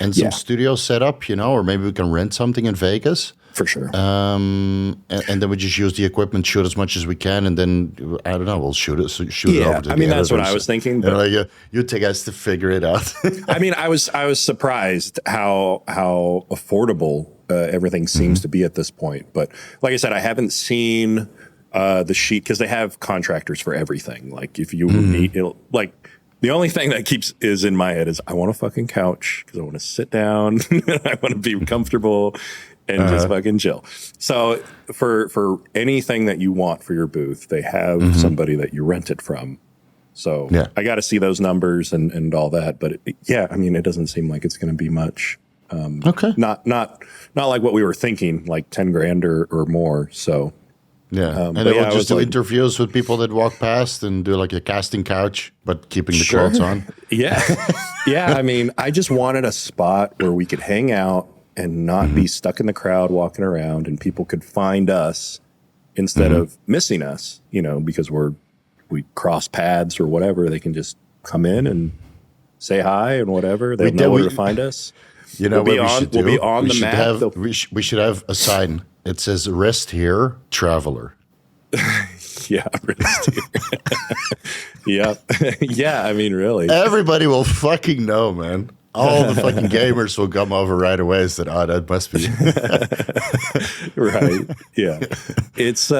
and some studio setup, or maybe we can rent something in Vegas. For sure. And then we just use the equipment, shoot as much as we can, and then I don't know, we'll shoot it over to the that's what I was thinking. But you take us to figure it out. I mean, I was surprised how affordable everything seems to be at this point. But like I said, I haven't seen the sheet because they have contractors for everything. Like if you need, like the only thing that is in my head is I want a fucking couch because I want to sit down. I want to be comfortable. And just fucking chill. So for anything that you want for your booth, they have somebody that you rent it from. So I got to see those numbers and all that. But I mean, it doesn't seem like it's going to be much. Okay. Not like what we were thinking, like $10,000 or more. So yeah, and then we'll just do interviews with people that walk past and do like a casting couch, but keeping the clothes on. Yeah, yeah. I mean, I just wanted a spot where we could hang out and not be stuck in the crowd walking around, and people could find us instead of missing us, because we cross paths or whatever. They can just come in and say hi and whatever. They know where to find us. We'll be on the map. We should have a sign. It says "Rest here, traveler." Yeah, rest here. Yeah, yeah. I mean, really, everybody will fucking know, man. All the fucking gamers will come over right away and say, "Oh, that must be." Right. Yeah. It's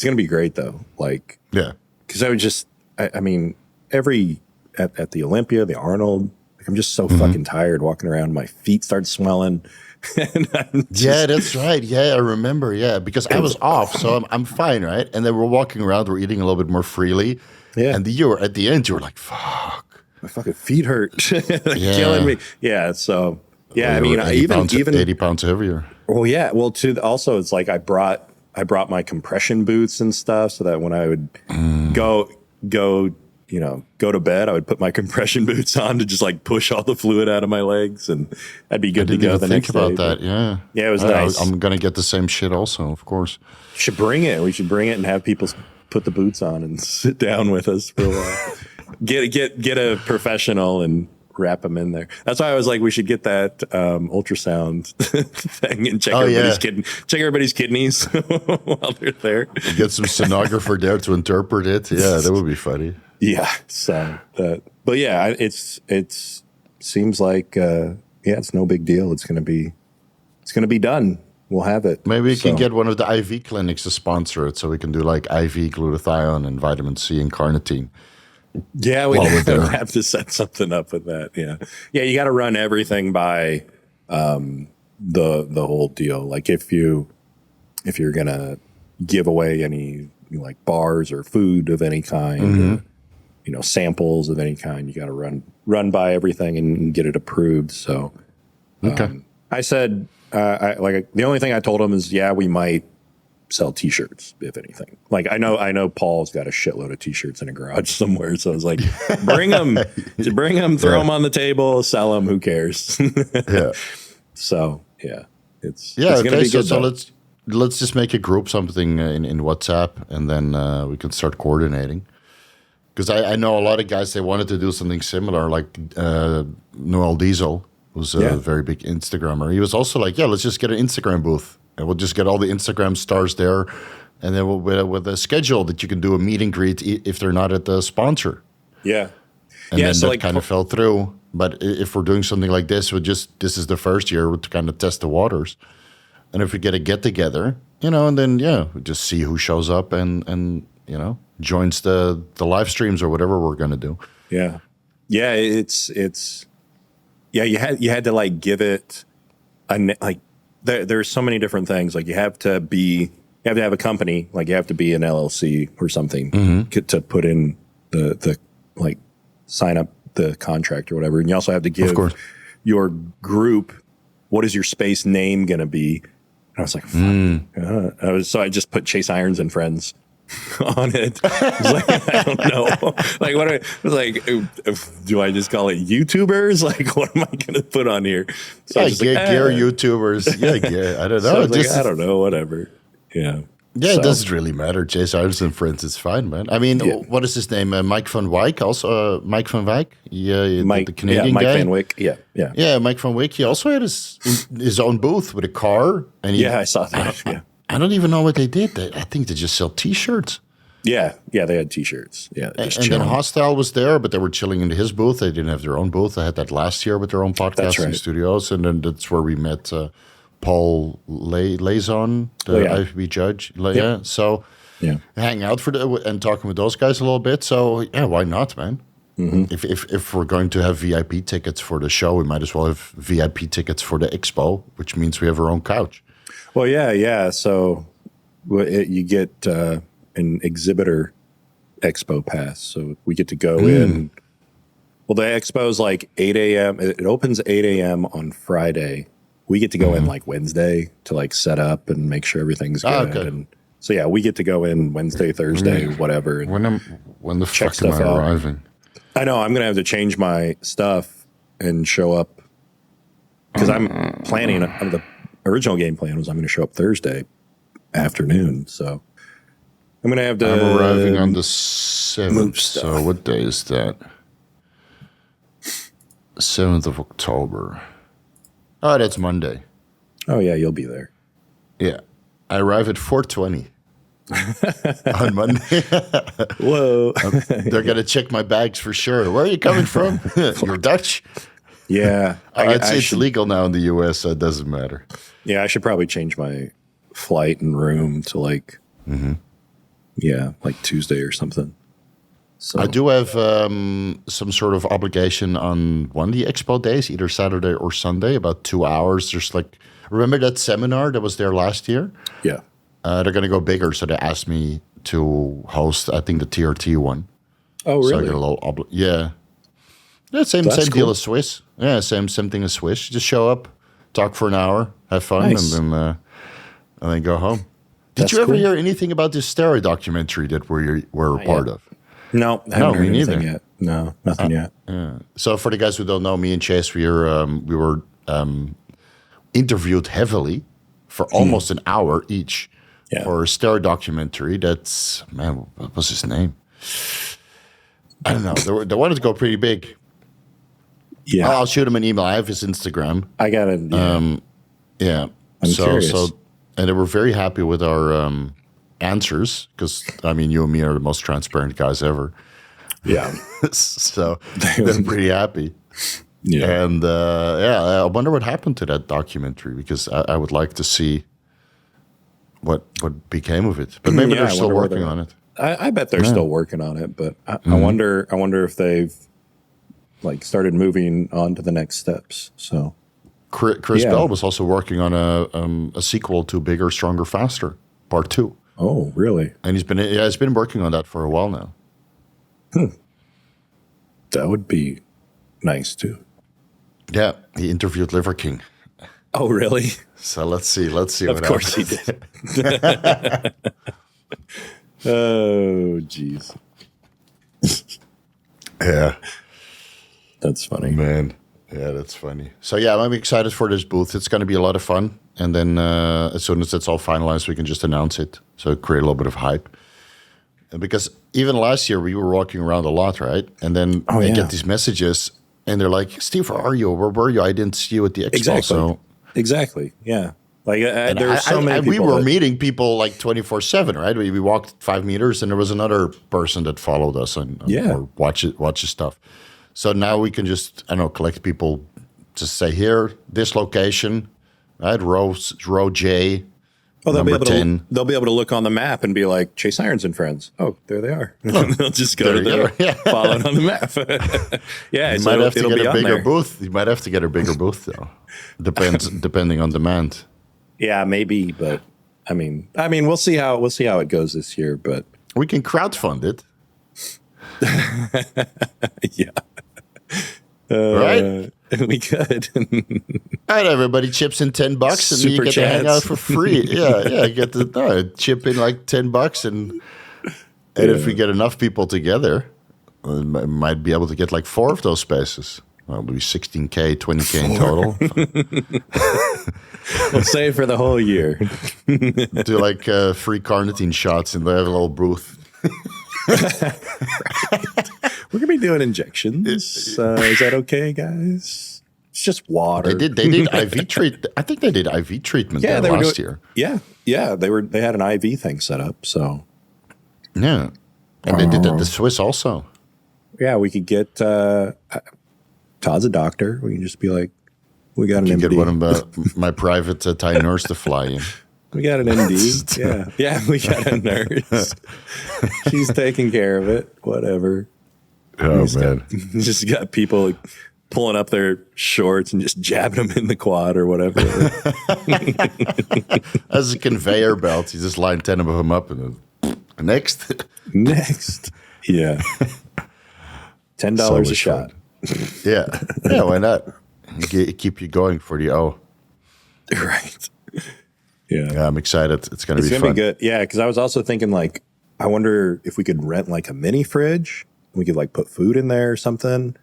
gonna be great though. Like, yeah. Because I mean, at the Olympia, the Arnold, like, I'm just so fucking tired walking around. My feet start swelling. And yeah, that's right. Yeah, I remember. Yeah, because I was off, so I'm fine, right? And then we're walking around, we're eating a little bit more freely. Yeah, and at the end, you were like, "Fuck, my fucking feet hurt, killing me." Yeah, so I mean, even 80 pounds heavier. Well, yeah. Well, also, it's like I brought my compression boots and stuff, so that when I would go to bed, I would put my compression boots on to just like push all the fluid out of my legs, and I'd be good to go the next day. Think about that. Yeah, yeah, it was nice. I'm gonna get the same shit also, of course. You should bring it. We should bring it and have people put the boots on and sit down with us for a while. Get a professional and wrap them in there. That's why I was like, we should get that ultrasound thing and check everybody's kidneys while they're there. Get some sonographer there to interpret it. Yeah, that would be funny. Yeah. So but yeah, it's seems like it's no big deal. It's gonna be done. We'll have it. Maybe we can get one of the IV clinics to sponsor it, so we can do like IV glutathione and vitamin C and carnitine. Yeah, we have to set something up with that. Yeah, yeah. You got to run everything by the whole deal. Like if you're gonna give away any like bars or food of any kind, or, samples of any kind, you got to run by everything and get it approved. So, I said. The only thing I told him is, we might sell T-shirts if anything. Like I know Paul's got a shitload of T-shirts in a garage somewhere, so I was like, bring them, throw them on the table, sell them. Who cares? Yeah. So it's gonna be good. So let's just make a group something in WhatsApp, and then we can start coordinating. Because I know a lot of guys, they wanted to do something similar, like Noel Diesel, who's a very big Instagrammer. He was also like, yeah, let's just get an Instagram booth. And we'll just get all the Instagram stars there. And then with a schedule that you can do a meet and greet if they're not at the sponsor. Yeah. And then so that kind of fell through. But if we're doing something like this, this is the first year to kind of test the waters. And if we get a get-together, and then, we just see who shows up and joins the live streams or whatever we're going to do. Yeah. Yeah, it's you had to like give it there's so many different things. Like you have to have a company, like you have to be an LLC or something to put in the like sign up the contract or whatever. And you also have to give your group, what is your space name going to be? And I was like, so I just put Chase Irons and Friends on it. I was like, I don't know. Like, what do I just call it YouTubers? Like, what am I going to put on here? So gear YouTubers. Yeah, I don't know. So I don't know, whatever. Yeah. Yeah, it doesn't really matter. Chase Irons and Friends, it's fine, man. I mean, what is his name? Mike van Wyk, also. Mike van Wyk? Yeah, the Canadian Mike guy. Van Wyk. Yeah. Yeah, Mike van Wyk. He also had his own booth with a car. And I saw that. I don't even know what they did. I think they just sell T-shirts. Yeah, they had T-shirts. Yeah, and then Hostile was there, but they were chilling in his booth. They didn't have their own booth. They had that last year with their own podcasting studios. And then that's where we met Paul Lazon, the IFB judge. So hang out and talking with those guys a little bit. So yeah, why not, man? Mm-hmm. If we're going to have VIP tickets for the show, we might as well have VIP tickets for the Expo, which means we have our own couch. Well, yeah. So you get an exhibitor Expo pass, so we get to go in. Well, the Expo is like 8 a.m. It opens 8 a.m. on Friday. We get to go in like Wednesday to like set up and make sure everything's good. Okay. And so we get to go in Wednesday, Thursday, whatever. When the fuck am I arriving? I know I'm gonna have to change my stuff and show up because I'm planning. The original game plan was I'm going to show up Thursday afternoon. So I'm gonna have to. I'm arriving on the 7th. So what day is that? 7th of October. Oh, that's Monday. Oh, yeah, you'll be there. Yeah. I arrive at 4:20 on Monday. Whoa. They're going to check my bags for sure. Where are you coming from? You're Dutch? Yeah. It's legal now in the U.S., so it doesn't matter. Yeah, I should probably change my flight and room to like Tuesday or something. So I do have some sort of obligation on one of the Expo days, either Saturday or Sunday, about 2 hours. There's remember that seminar that was there last year? Yeah. They're going to go bigger, so they asked me to host, I think, the TRT one. Oh, really? So I get a little yeah, same deal as Swiss. Yeah, same thing as Swiss. Just show up, talk for an hour, have fun, and then go home. Did you ever hear anything about this Steroid documentary that we're a part of? No, I haven't heard anything yet. No, nothing yet. Yeah. So for the guys who don't know, me and Chase, we were interviewed heavily for almost an hour each for a Steroid documentary. That's, man, what was his name? I don't know. They wanted to go pretty big. Yeah. I'll shoot him an email. I have his Instagram. I got it. Yeah. I'm curious. And they were very happy with our answers because, I mean, you and me are the most transparent guys ever. Yeah. So they're pretty happy. Yeah. And I wonder what happened to that documentary because I would like to see what became of it. But maybe they're still working on it. I bet they're still working on it, but I wonder if they've like started moving on to the next steps. So Chris Bell was also working on a sequel to Bigger, Stronger, Faster, Part 2. Oh, really? And he's been working on that for a while now. That would be nice too. Yeah, he interviewed Liver King. Oh, really? So let's see. Of course he did. Oh, jeez. Yeah. That's funny. Man. Yeah, that's funny. So yeah, I'm excited for this booth. It's going to be a lot of fun. And then as soon as it's all finalized, we can just announce it. So create a little bit of hype. And because even last year we were walking around a lot, right? And then I get these messages, and they're like, "Steve, where are you? Where were you? I didn't see you at the expo." Exactly. Yeah. Like there's so many people. We were meeting people like 24/7, right? We walked 5 meters, and there was another person that followed us and or watches stuff. So now we can just, I don't know, collect people. Just say here, this location, right? Row J. Oh, number 10. They'll be able to look on the map and be like, Chase Irons and friends. Oh, there they are. They'll just go follow it on the map. You might have to get a bigger booth. You might have to get a bigger booth, though. Depending on demand. Yeah, maybe, but I mean, we'll see how it goes this year. But we can crowdfund it. Yeah. Right? We could. All right, everybody chips in $10 and you get to hang out for free. Yeah, get to chip in like $10 and if we get enough people together, we might be able to get like 4 of those spaces. Well, it'll be 16K, 20K in total. We'll save for the whole year. Do like free carnitine shots and they have a little booth. We're gonna be doing injections. Is that okay, guys? It's just water. They did IV treat. I think they did IV treatment last year. Yeah. They had an IV thing set up. So yeah, and they did that the Swiss also. Yeah, we could get Todd's a doctor. We can just be like, we got an MD. Get one of my private Thai nurse to fly in. We got an MD. Yeah, we got a nurse. She's taking care of it. Whatever. Oh, man. Just got people pulling up their shorts and just jabbing them in the quad or whatever. As a conveyor belt, you just line 10 of them up and then next. Yeah. $10 a shot. Yeah, why not? Keep you going for the O. Right. Yeah, I'm excited. It's going to be fun. It's going to be good. Yeah, because I was also thinking, like, I wonder if we could rent, like, a mini fridge. We could, like, put food in there or something.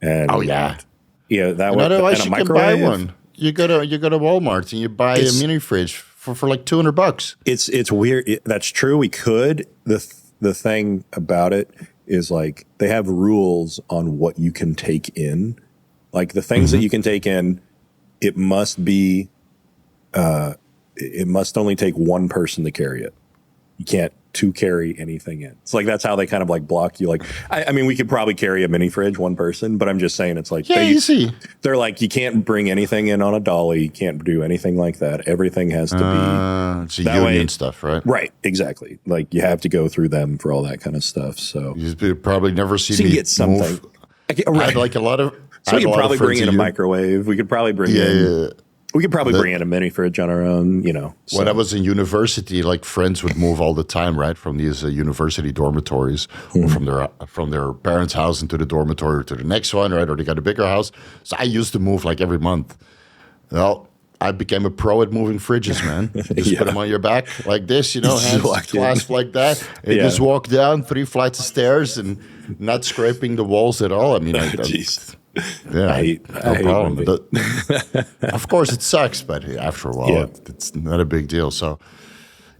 And that way. Otherwise, you can buy one. You go to Walmart and you buy a mini fridge for like $200. It's weird. That's true. We could. The thing about it is, like, they have rules on what you can take in. Like, the things that you can take in, it must be. It must only take one person to carry it. You can't carry anything in. It's like, that's how they kind of like block you. Like, I mean, we could probably carry a mini fridge, one person, but I'm just saying it's like, easy. They're like, you can't bring anything in on a dolly. You can't do anything like that. Everything has to be. It's a union stuff, right? Right. Exactly. Like, you have to go through them for all that kind of stuff. So you've probably never seen me get something. Right. Like a lot of. So we could probably bring in a microwave. We could probably bring in. We could probably bring in a mini fridge on our own, So. When I was in university, like friends would move all the time, right, from these university dormitories, or from their parents' house into the dormitory to the next one, right, or they got a bigger house. So I used to move like every month. Well, I became a pro at moving fridges, man. You just put them on your back like this, hands clasped like that, and just walk down 3 flights of stairs and not scraping the walls at all. I mean, no problem. Of course, it sucks, but after a while, it's not a big deal. So,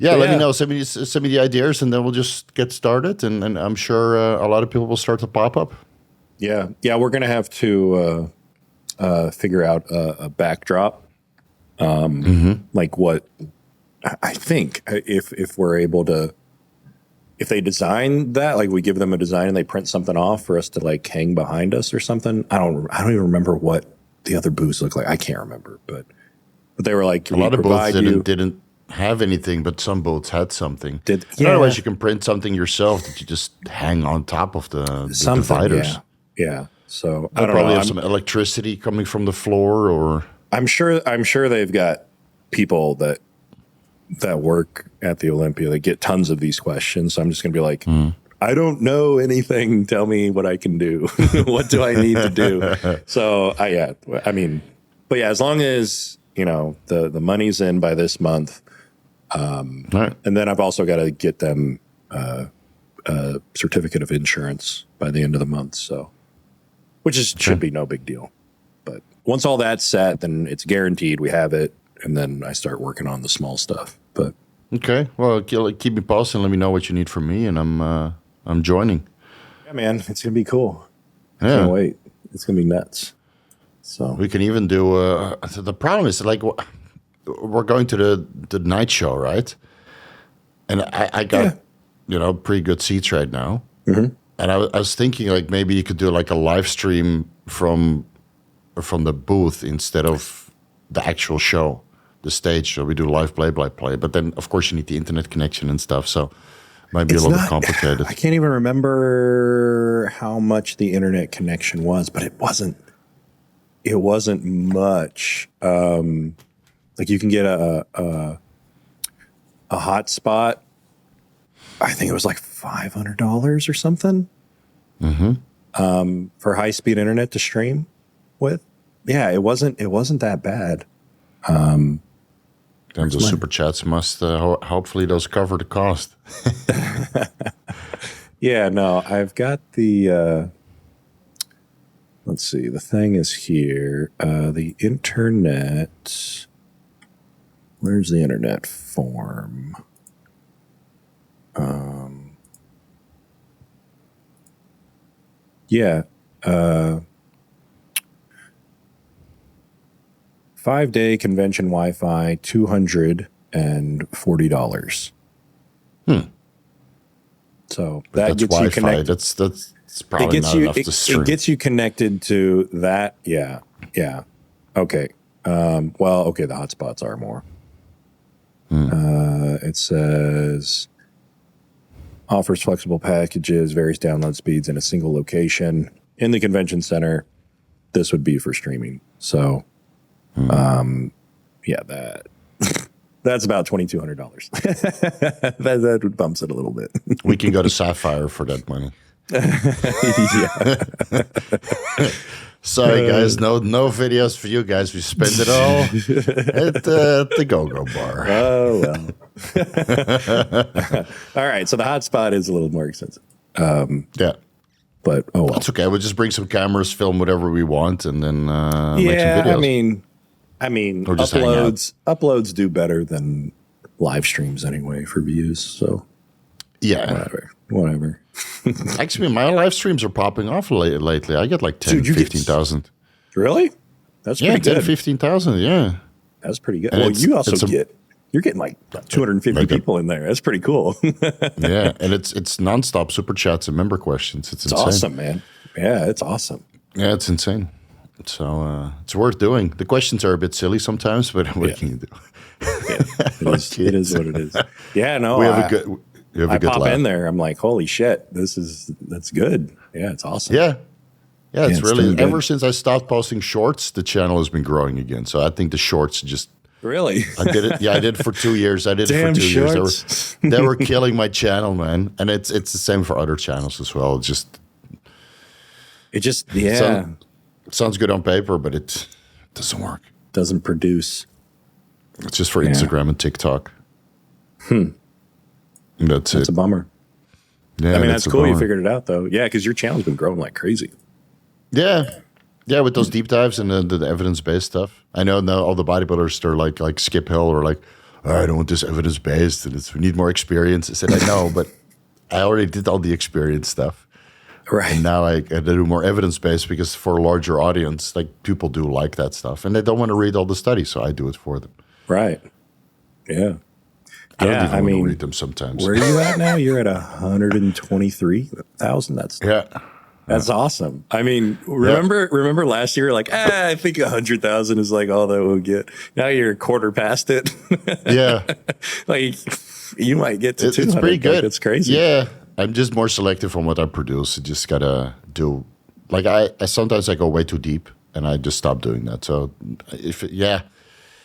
let me know. Send me the ideas, and then we'll just get started. And I'm sure a lot of people will start to pop up. Yeah, we're gonna have to figure out a backdrop. Like what I think if we're able to. If they design that, like we give them a design and they print something off for us to like hang behind us or something. I don't even remember what the other booths look like. I can't remember, but they were like, a lot of booths didn't have anything, but some booths had something. Otherwise, you can print something yourself that you just hang on top of the dividers. Yeah. So I don't probably have some electricity coming from the floor, or I'm sure they've got people that work at the Olympia that get tons of these questions. So I'm just going to be like, I don't know anything. Tell me what I can do. What do I need to do? So as long as, the money's in by this month. Right. And then I've also got to get them a certificate of insurance by the end of the month. So, should be no big deal. But once all that's set, then it's guaranteed we have it. And then I start working on the small stuff. But okay, well, keep me posted and let me know what you need from me, and I'm I'm joining. Yeah, man, it's gonna be cool. Yeah. Can't wait. It's gonna be nuts. So We can even do. The problem is like we're going to the night show, right? And I got pretty good seats right now. Mm-hmm. And I was thinking like maybe you could do like a live stream from the booth instead of the actual show, the stage. So we do live play. But then of course you need the internet connection and stuff. So it might be a little bit complicated. I can't even remember how much the internet connection was, but it wasn't much. Like you can get a hotspot. I think it was like $500 or something. Mm-hmm. For high speed internet to stream with. Yeah, it wasn't that bad. Then the super chats must hopefully those cover the cost. Yeah, no, I've got the. Let's see. The thing is here. The internet. Where's the internet form? Yeah. 5-day convention Wi-Fi, $240. So that gets Wi-Fi. you connected. That's probably not enough to stream. It gets you connected to that. Yeah. Okay. Well, okay. The hotspots are more. It says offers flexible packages, various download speeds in a single location in the convention center. This would be for streaming. So, yeah, that's about $2,200. that bumps it a little bit. We can go to Sapphire for that money. Yeah. Sorry, guys. No videos for you guys. We spend it all at the go-go bar. Oh, well. All right. So the hotspot is a little more expensive. Yeah. But, oh, well. That's okay. We'll just bring some cameras, film whatever we want, and then make some videos. I mean, Or just uploads do better than live streams anyway for views. So, yeah. Whatever. Actually, my live streams are popping off lately. I get like 10, 15,000. Really? That's pretty good. 10, 15,000, yeah. That's pretty good. And well, you also you're getting like 250 people in there. That's pretty cool. Yeah, and it's nonstop super chats and member questions. It's insane. Awesome, man. Yeah, it's awesome. Yeah, it's insane. So it's worth doing. The questions are a bit silly sometimes, but what can you do? Yeah, it is what it is. Yeah, no, we have a good. I pop in there. I'm like, holy shit, that's good. Yeah, it's awesome. Yeah, it's really ever since I stopped posting shorts, the channel has been growing again. So I think the shorts just really. I did it. Yeah, I did it for 2 years. I did it for 2 years. They were killing my channel, man. And it's the same for other channels as well. It sounds good on paper, but it doesn't work. Doesn't produce. It's just for Instagram and TikTok. That's a bummer. Yeah, I mean, that's cool. You figured it out, though. Yeah, because your channel's been growing like crazy. Yeah, with those deep dives and the evidence-based stuff. I know now all the bodybuilders are like Skip Hill or like, I don't want this evidence-based and we need more experience. I said, I know, but I already did all the experience stuff. Right. And now I do more evidence-based because for a larger audience, like people do like that stuff. And they don't want to read all the studies, so I do it for them. Right. Yeah. I don't even want to read them sometimes. Where are you at now? You're at 123,000. That's awesome. I mean, remember last year, like, I think 100,000 is like all that we'll get. Now you're a quarter past it. Yeah. Like you might get to 200. It's pretty good. It's crazy. Yeah. I'm just more selective on what I produce. I just gotta do, like I sometimes I go way too deep and I just stop doing that. So it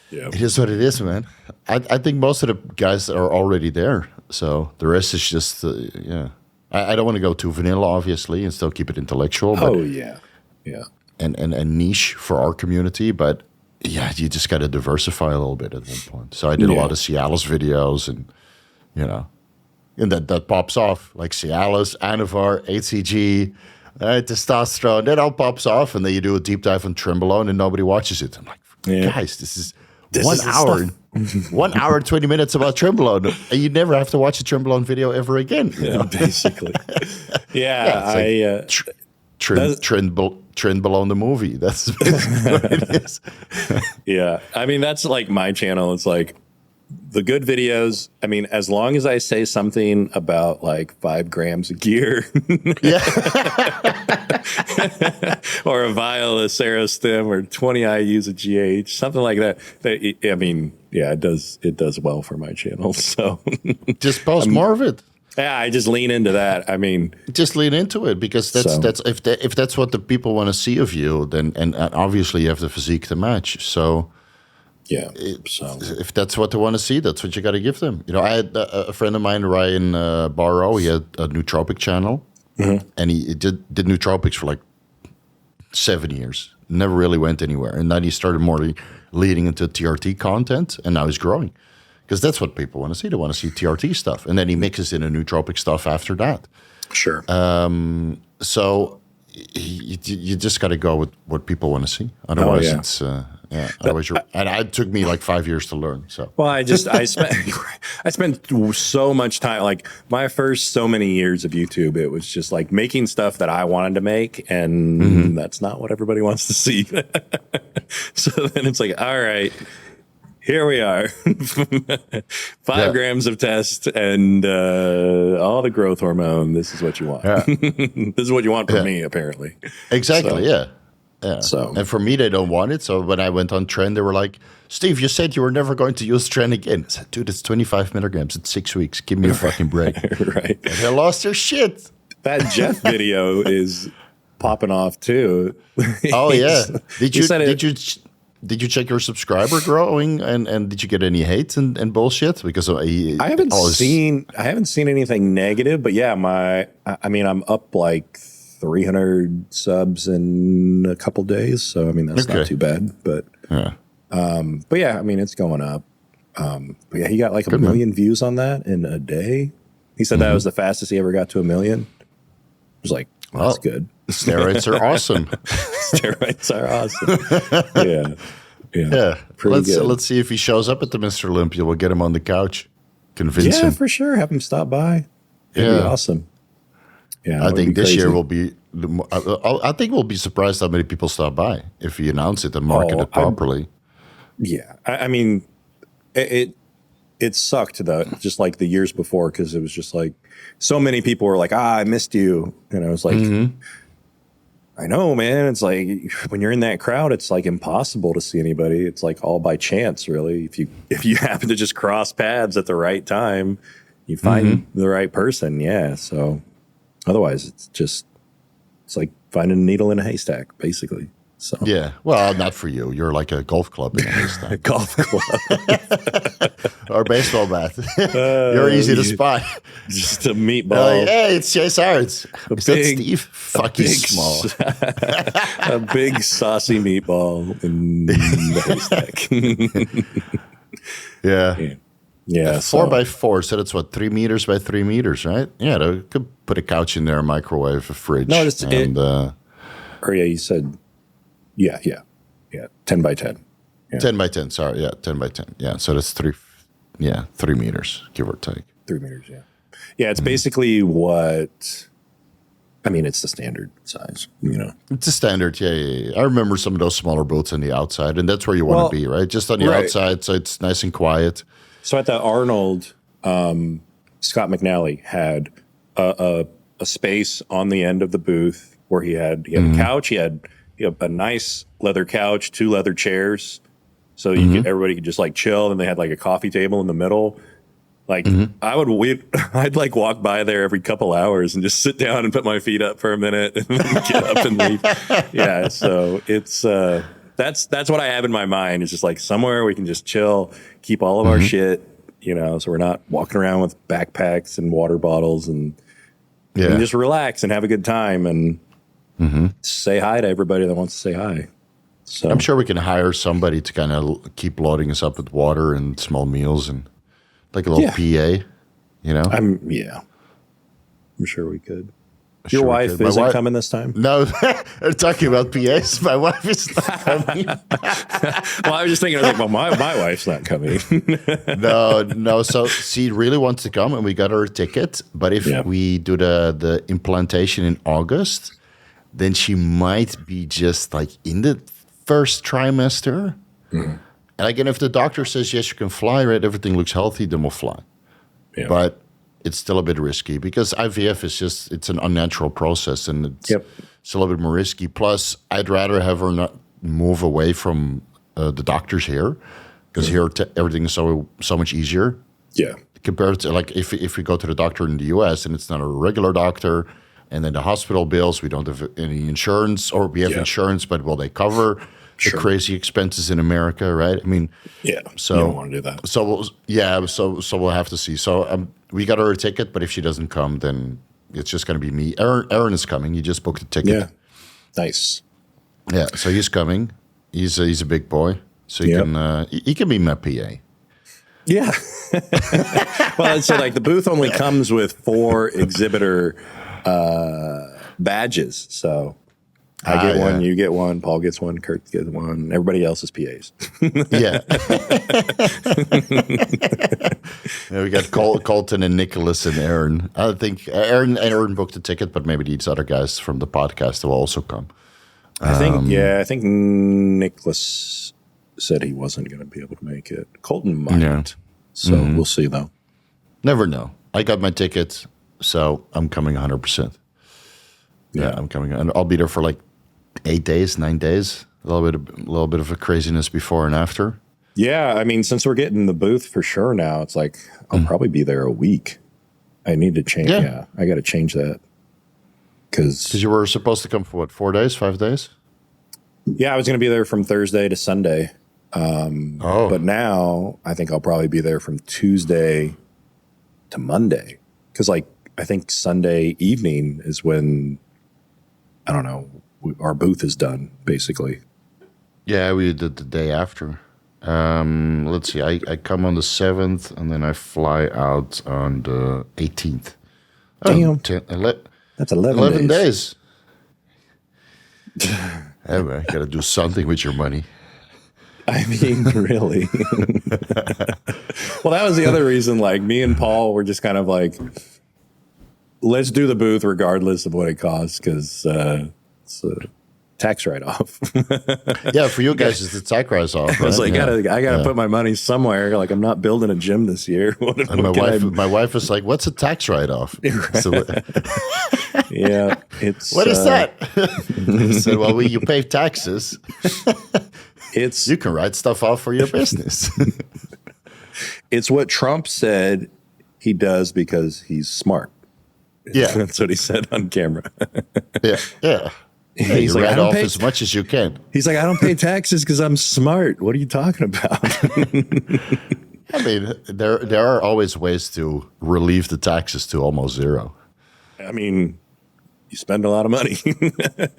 is what it is, man. I think most of the guys are already there. So the rest is just, I don't want to go too vanilla, obviously, and still keep it intellectual. But, yeah. And niche for our community. But yeah, you just got to diversify a little bit at one point. So I did a lot of Cialis videos and, and that pops off like Cialis, Anavar, HCG, testosterone. That all pops off. And then you do a deep dive on Trenbolone and nobody watches it. I'm like, guys, this is 1 hour, 1 hour, 20 minutes about Trenbolone, and you never have to watch a Trenbolone video ever again. You know? Basically. Yeah, Trenbolone the movie. That's basically what it is. Yeah, I mean, that's like my channel. It's like the good videos. I mean, as long as I say something about like 5 grams of gear, Yeah. or a vial of Serostim, or 20 IUs of GH, something like that. I mean, yeah, it does well for my channel. So Just post more of it. yeah, I just lean into that. I mean, Just lean into it, because that's if that's what the people want to see of you, then and obviously you have the physique to match. So yeah. So if that's what they want to see, that's what you got to give them. You know, I had a friend of mine, Ryan Barrow. He had a nootropic channel, and he did nootropics for like 7 years. Never really went anywhere, and then he started more leading into TRT content, and now he's growing. Because that's what people want to see. They want to see TRT stuff. And then he mixes in a nootropic stuff after that. sure. So you just got to go with what people want to see. Otherwise, yeah. it's Otherwise, and it took me like 5 years to learn. So Well, I spent so much time. Like my first so many years of YouTube, it was just like making stuff that I wanted to make, and that's not what everybody wants to see. So then it's like, all right, here we are, 5 grams of test and all the growth hormone. This is what you want. Yeah. This is what you want from me, apparently. Exactly. So, Yeah. So And for me, they don't want it. So when I went on Tren, they were like, Steve, you said you were never going to use Tren again. I said, dude, it's 25 milligrams. It's 6 weeks. Give me a fucking break. Right. And they lost their shit. That Jeff video is popping off too. Oh, yeah. Did you check your subscriber growing, and did you get any hate and bullshit? Because I haven't seen anything negative, but yeah, I mean, I'm up like 300 subs in a couple days, so I mean that's not too bad. But yeah, I mean it's going up. But yeah, he got like a million views on that in a day. He said that was the fastest he ever got to 1 million. I was like, well, that's good. Steroids are awesome. Steroids are awesome. Yeah. Let's see if he shows up at the Mr. Olympia. We'll get him on the couch. Convince him. Yeah, for sure. Have him stop by. It'd be awesome. Yeah, I think this year will be. I think we'll be surprised how many people stop by if we announce it and market it properly. I mean, it sucked though, just like the years before, because it was just like so many people were like, I missed you, and I was like, I know, man. It's like when you're in that crowd, it's like impossible to see anybody. It's like all by chance, really. If you happen to just cross paths at the right time, you find the right person. Yeah. So otherwise, it's like finding a needle in a haystack, basically. So yeah, well, not for you. You're like a golf club in a haystack. A golf club or baseball bat. You're easy to spot. Just a meatball. Like, hey, it's Chase Irons. Is that Steve? Fuck, he's small. A big saucy meatball in the haystack. Yeah. 4x4, so that's what, 3 meters by 3 meters, right? Yeah, they could put a couch in there, a microwave, a fridge. No, you said, yeah, 10 by 10. Yeah. 10 by 10, sorry, yeah, 10 by 10. Yeah, so that's 3 meters, give or take. 3 meters, yeah. Yeah, it's basically it's the standard size, you know. It's a standard, yeah. I remember some of those smaller boats on the outside, and that's where you want to be, right? Just on the outside, so it's nice and quiet. So at the Arnold, Scott McNally had a space on the end of the booth where he had a couch. He had a nice leather couch, 2 leather chairs, so everybody could just like chill. And they had like a coffee table in the middle. Like I'd like walk by there every couple hours and just sit down and put my feet up for a minute and then get up and leave. Yeah, so it's that's what I have in my mind. It's just like somewhere we can just chill, keep all of our shit, you know, so we're not walking around with backpacks and water bottles, and just relax and have a good time and say hi to everybody that wants to say hi. So I'm sure we can hire somebody to kind of keep loading us up with water and small meals and like a little PA, you know? I'm sure we could. Your wife isn't coming this time? No, we're talking about PAs. My wife is not coming. Well, I was just thinking, I was like, well, my wife's not coming. No. So she really wants to come, and we got her a ticket. But if we do the implantation in August, then she might be just like in the first trimester. Mm-hmm. And again, if the doctor says, yes, you can fly, right, everything looks healthy, then we'll fly. Yeah. But it's still a bit risky because IVF is just, it's an unnatural process, and it's a little bit more risky. Plus, I'd rather have her not move away from the doctors here, because here everything is so much easier. Yeah. Compared to like if we go to the doctor in the US and it's not a regular doctor, and then the hospital bills, we don't have any insurance, or we have insurance, but will they cover the crazy expenses in America, right? I mean, so you don't want to do that. So we'll have to see. So we got her a ticket, but if she doesn't come, then it's just going to be me. Aaron is coming. He just booked a ticket. Yeah, nice. Yeah, so he's coming. He's a big boy, so he can be my PA. Yeah. Well, so like the booth only comes with 4 exhibitor badges, so. I get one, you get one, Paul gets one, Kurt gets one, everybody else is PAs. Yeah. We got Colton and Nicholas and Aaron. I think Aaron booked a ticket, but maybe these other guys from the podcast will also come. I think Nicholas said he wasn't going to be able to make it. Colton might. Yeah. So we'll see, though. Never know. I got my ticket, so I'm coming 100%. Yeah, I'm coming. And I'll be there for like 8 days, 9 days. A little bit of a craziness before and after. Yeah, I mean, since we're getting the booth for sure now, it's like I'll probably be there a week. I need to change. Yeah, I got to change that because you were supposed to come for what, 4 days, 5 days? Yeah, I was going to be there from Thursday to Sunday. But now I think I'll probably be there from Tuesday to Monday, because like I think Sunday evening is when, I don't know, our booth is done, basically. Yeah, we did the day after. Let's see, I come on the 7th, and then I fly out on the 18th. Damn. That's 11 days. Anyway, got to do something with your money. I mean, really. Well, that was the other reason, like, me and Paul were just kind of like, let's do the booth regardless of what it costs, because it's a tax write-off. Yeah, for you guys, it's a tax write-off. Right? I was like, I gotta put my money somewhere. Like, I'm not building a gym this year. My wife was like, "What's a tax write-off?" So, yeah, it's what is that? I said, "Well, you pay taxes. You can write stuff off for your business." It's what Trump said he does because he's smart. Yeah, that's what he said on camera. Yeah. He's like, write off as much as you can. He's like, I don't pay taxes because I'm smart. What are you talking about? I mean, there are always ways to relieve the taxes to almost zero. I mean, you spend a lot of money.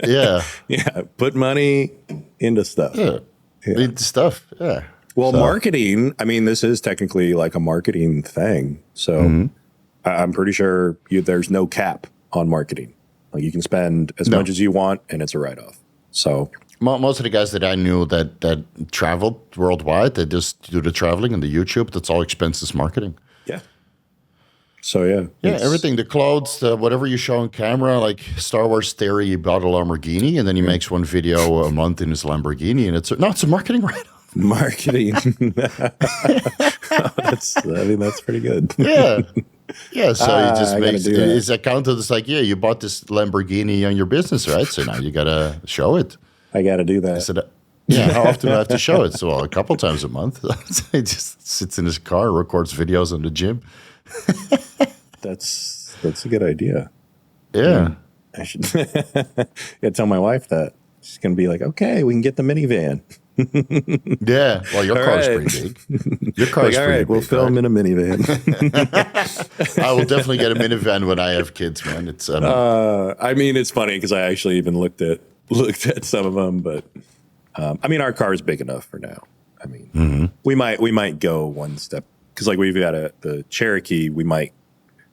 Yeah. Yeah. Put money into stuff. Yeah. Into stuff. Yeah. Well, marketing, I mean, this is technically like a marketing thing. So I'm pretty sure there's no cap on marketing. Like, you can spend as much as you want, and it's a write-off. So most of the guys that I knew that traveled worldwide, they just do the traveling and the YouTube. That's all expenses marketing. Yeah. So yeah, everything, the clothes, whatever you show on camera, like Star Wars Theory, he bought a Lamborghini, and then he makes one video a month in his Lamborghini, and it's a marketing write-off. Marketing. That's pretty good. Yeah. Yeah, so he just makes his accountant is like, yeah, you bought this Lamborghini on your business, right? So now you got to show it. I got to do that. I said, yeah, how often do I have to show it? So, well, a couple times a month. He just sits in his car, records videos on the gym. That's a good idea. Yeah. I should tell my wife that. She's going to be like, okay, we can get the minivan. Yeah, well, your car's pretty big. Your car's all pretty right, big. We'll film in a minivan. I will definitely get a minivan when I have kids, man. It's I mean, it's funny because I actually even looked at some of them, but I mean, our car is big enough for now. I mean, we might go one step, because like we've got the Cherokee. We might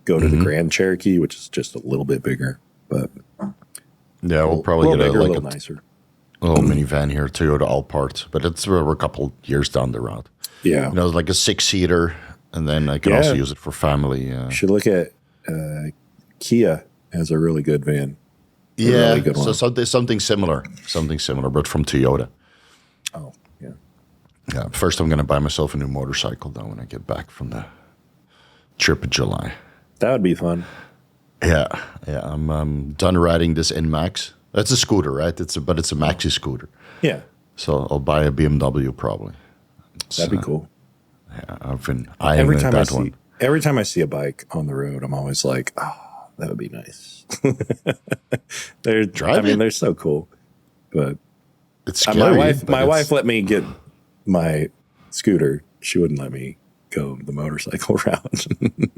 go to the Grand Cherokee, which is just a little bit bigger. But Yeah, we'll probably a get bigger, a a little nicer. little minivan here, Toyota all parts, but we're a couple years down the road. Yeah. Like a 6-seater, and then I can also use it for family. Should look at Kia has a really good van. Yeah, really good so one. something similar, but from Toyota. Oh, yeah. Yeah, first I'm going to buy myself a new motorcycle, though, when I get back from the trip in July. That would be fun. Yeah, I'm done riding this NMAX. That's a scooter, right? But it's a maxi scooter. Yeah. So I'll buy a BMW probably. That'd be cool. Yeah, I've been eyeing that one. Every time I see a bike on the road, I'm always like, oh, that would be nice. They're so cool. But it's scary. My wife let me get my scooter. She wouldn't let me go the motorcycle route.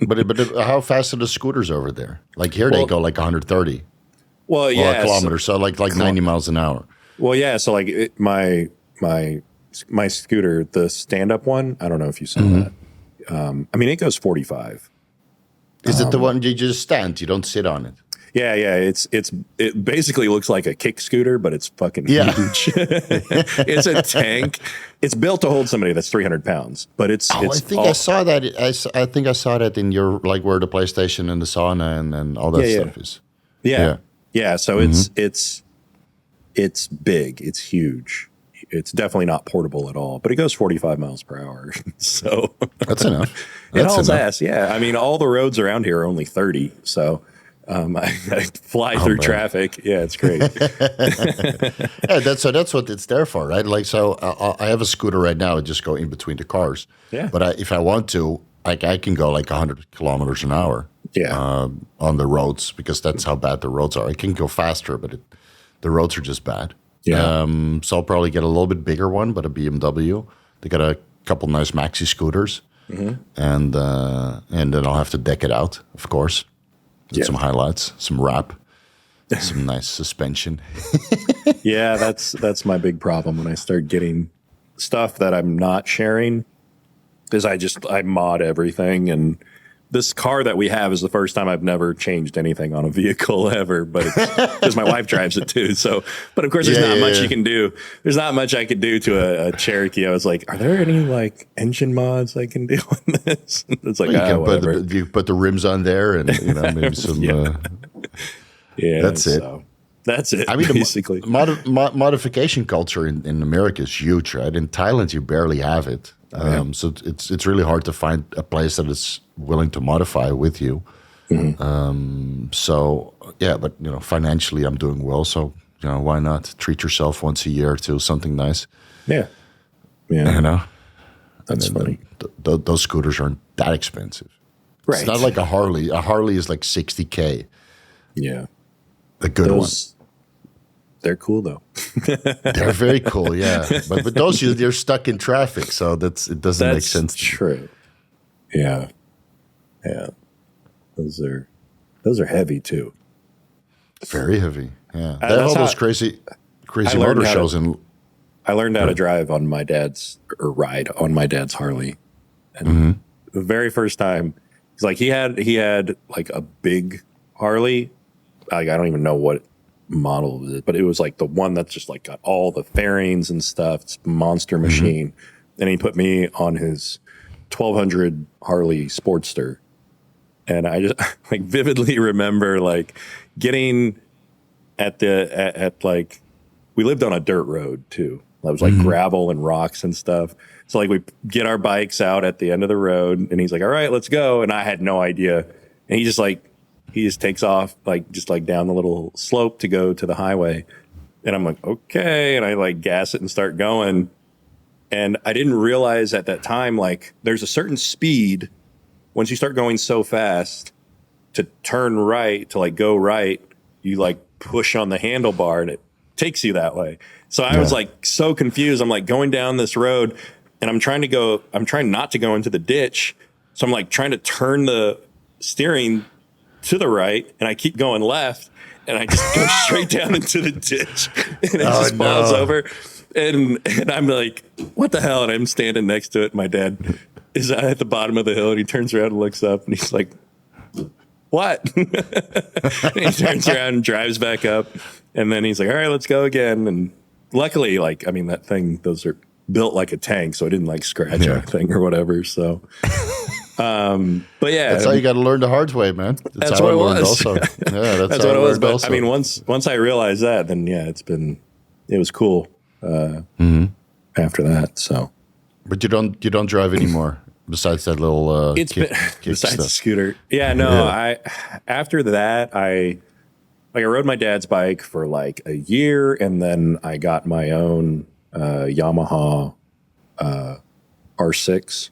but how fast are the scooters over there? Like here, they go like 130. Well, yeah, kilometers, so like 90 miles an hour. Well, yeah. So like my scooter, the stand-up one. I don't know if you saw that. I mean, it goes 45. Is it the one you just stand? You don't sit on it. Yeah. It basically looks like a kick scooter, but it's fucking huge. It's a tank. It's built to hold somebody that's 300 pounds, but it's. I think I saw that. I think I saw that in your like where the PlayStation and the sauna and all that stuff is. Yeah. So it's big. It's huge. It's definitely not portable at all, but it goes 45 miles per hour. So that's enough. It hauls ass. Yeah. I mean, all the roads around here are only 30. So I fly through traffic. Yeah, it's great. Yeah, that's what it's there for, right? Like, so I have a scooter right now. I just go in between the cars. Yeah. But if I want to, I can go like 100 kilometers an hour. Yeah. On the roads, because that's how bad the roads are. I can go faster, but the roads are just bad. Yeah. So I'll probably get a little bit bigger one, but a BMW. They got a couple nice maxi scooters, and then I'll have to deck it out, of course. With some highlights, some wrap, some nice suspension. Yeah, that's my big problem when I start getting stuff that I'm not sharing, is I mod everything. And this car that we have is the first time I've never changed anything on a vehicle ever, but it's because my wife drives it too. So, but of course there's not much you can do. There's not much I could do to a Cherokee. I was like, are there any like engine mods I can do on this? It's like, whatever. You put the rims on there and maybe some, that's it. That's it. I mean, basically modification culture in America is huge, right? In Thailand, you barely have it. So it's really hard to find a place that is willing to modify with you. So yeah, but financially I'm doing well, so why not treat yourself once a year to something nice? Yeah. That's funny. Those scooters aren't that expensive. Right. It's not like a Harley. A Harley is like $60K. Yeah. A good one. They're cool though. They're very cool, yeah. But those you're stuck in traffic, so it doesn't make sense. That's true. Yeah. Those are heavy too. Very heavy. Yeah. They have all those crazy motor shows I learned how to drive on my dad's ride on my dad's Harley. And the very first time, it's like he had like a big Harley. Like I don't even know what model of it, but it was like the one that's just like got all the fairings and stuff. It's a monster machine. And he put me on his 1200 Harley Sportster, and I just like vividly remember like getting at like we lived on a dirt road too. It was like gravel and rocks and stuff. So like we get our bikes out at the end of the road, and he's like, "All right, let's go." And I had no idea, and he just takes off just down the little slope to go to the highway. And I'm like, okay. And I like gas it and start going. And I didn't realize at that time, like there's a certain speed once you start going so fast to turn right, to like go right, you like push on the handlebar and it takes you that way. So I was like so confused. I'm like going down this road and I'm trying not to go into the ditch. So I'm like trying to turn the steering to the right, and I keep going left, and I just go straight down into the ditch, and it just falls over, and I'm like, what the hell? And I'm standing next to it. My dad is at the bottom of the hill, and he turns around and looks up, and he's like, what? And he turns around and drives back up. And then he's like, all right, let's go again. And luckily, like, I mean, that thing, those are built like a tank, so it didn't like scratch anything or whatever. So, but yeah. That's how you got to learn the hard way, man. That's how what I it learned was. also. Yeah, that's what it was. But I mean, once I realized that, then yeah, it was cool after that. So, but you don't drive anymore besides that little it's kick besides stuff. the scooter. Yeah, no, after that, I rode my dad's bike for like a year, and then I got my own Yamaha R6.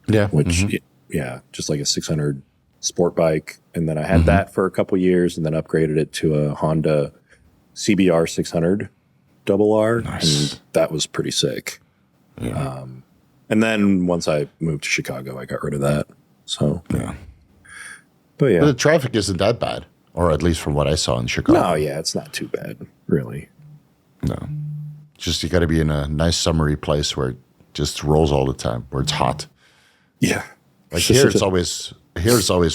Yeah, which just like a 600 sport bike, and then I had that for a couple years, and then upgraded it to a Honda CBR 600 double R, and that was pretty sick. Yeah. And then once I moved to Chicago, I got rid of that. So yeah, but the traffic isn't that bad, or at least from what I saw in Chicago. No, yeah, it's not too bad, really. No, just you got to be in a nice summery place where it just rolls all the time, where it's hot. Yeah, like here it's always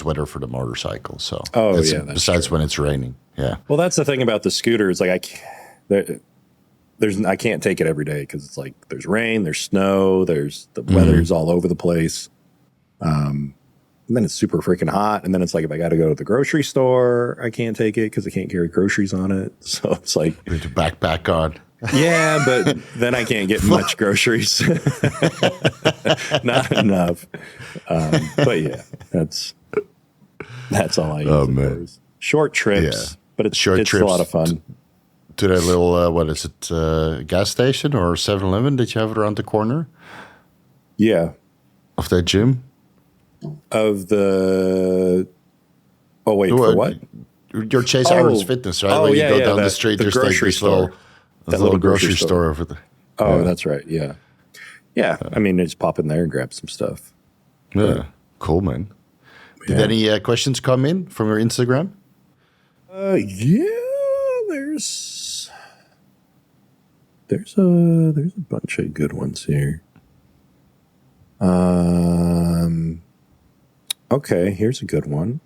weather for the motorcycle. So besides when it's raining. Yeah. Well, that's the thing about the scooter is like I can't take it every day because it's like there's rain, there's snow, there's the weather's all over the place. And then it's super freaking hot. And then it's like if I got to go to the grocery store, I can't take it because I can't carry groceries on it. So it's like with the backpack on. Yeah, but then I can't get much groceries. Not enough. But yeah, that's all I use. Oh, man. Short trips, but it's a lot of fun. To that little, what is it, gas station or 7-Eleven that you have around the corner? Yeah. Of that gym? Of the... Oh, wait, for what? Your Chase Irons Fitness, right? When you go down the street, there's like this little grocery store over there. Oh, that's right, yeah. Yeah, I mean, just pop in there and grab some stuff. Yeah, cool, man. Did any questions come in from your Instagram? Yeah, there's a bunch of good ones here. Okay, here's a good one.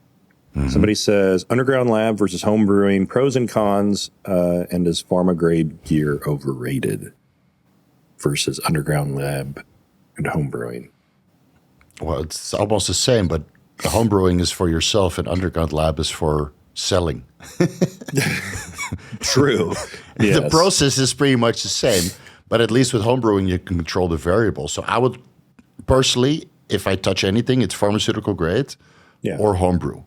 Somebody says underground lab versus home brewing, pros and cons, and is pharma grade gear overrated versus underground lab and home brewing? Well, it's almost the same, but the home brewing is for yourself and underground lab is for selling. True. Yes. The process is pretty much the same, but at least with home brewing, you can control the variables. So I would personally, if I touch anything, it's pharmaceutical grade or homebrew.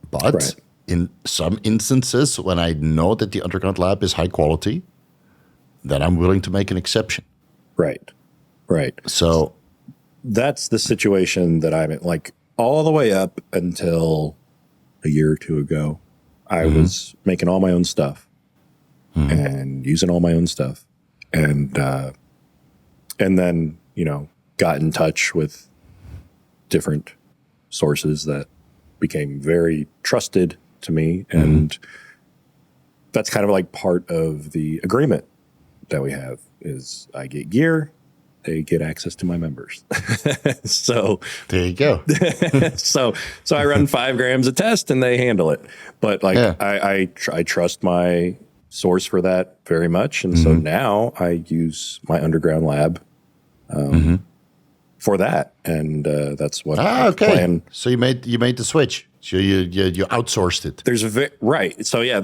But in some instances, when I know that the underground lab is high quality, then I'm willing to make an exception. Right. So that's the situation that I'm in. Like all the way up until a year or two ago, I was making all my own stuff and using all my own stuff. And then, got in touch with different sources that became very trusted to me. And that's kind of like part of the agreement that we have is I get gear, they get access to my members. So there you go. so I run 5 grams a test and they handle it. But like I trust my source for that very much. And so now I use my underground lab for that. And that's what I plan. So you made the switch. So you outsourced it. Right. So yeah,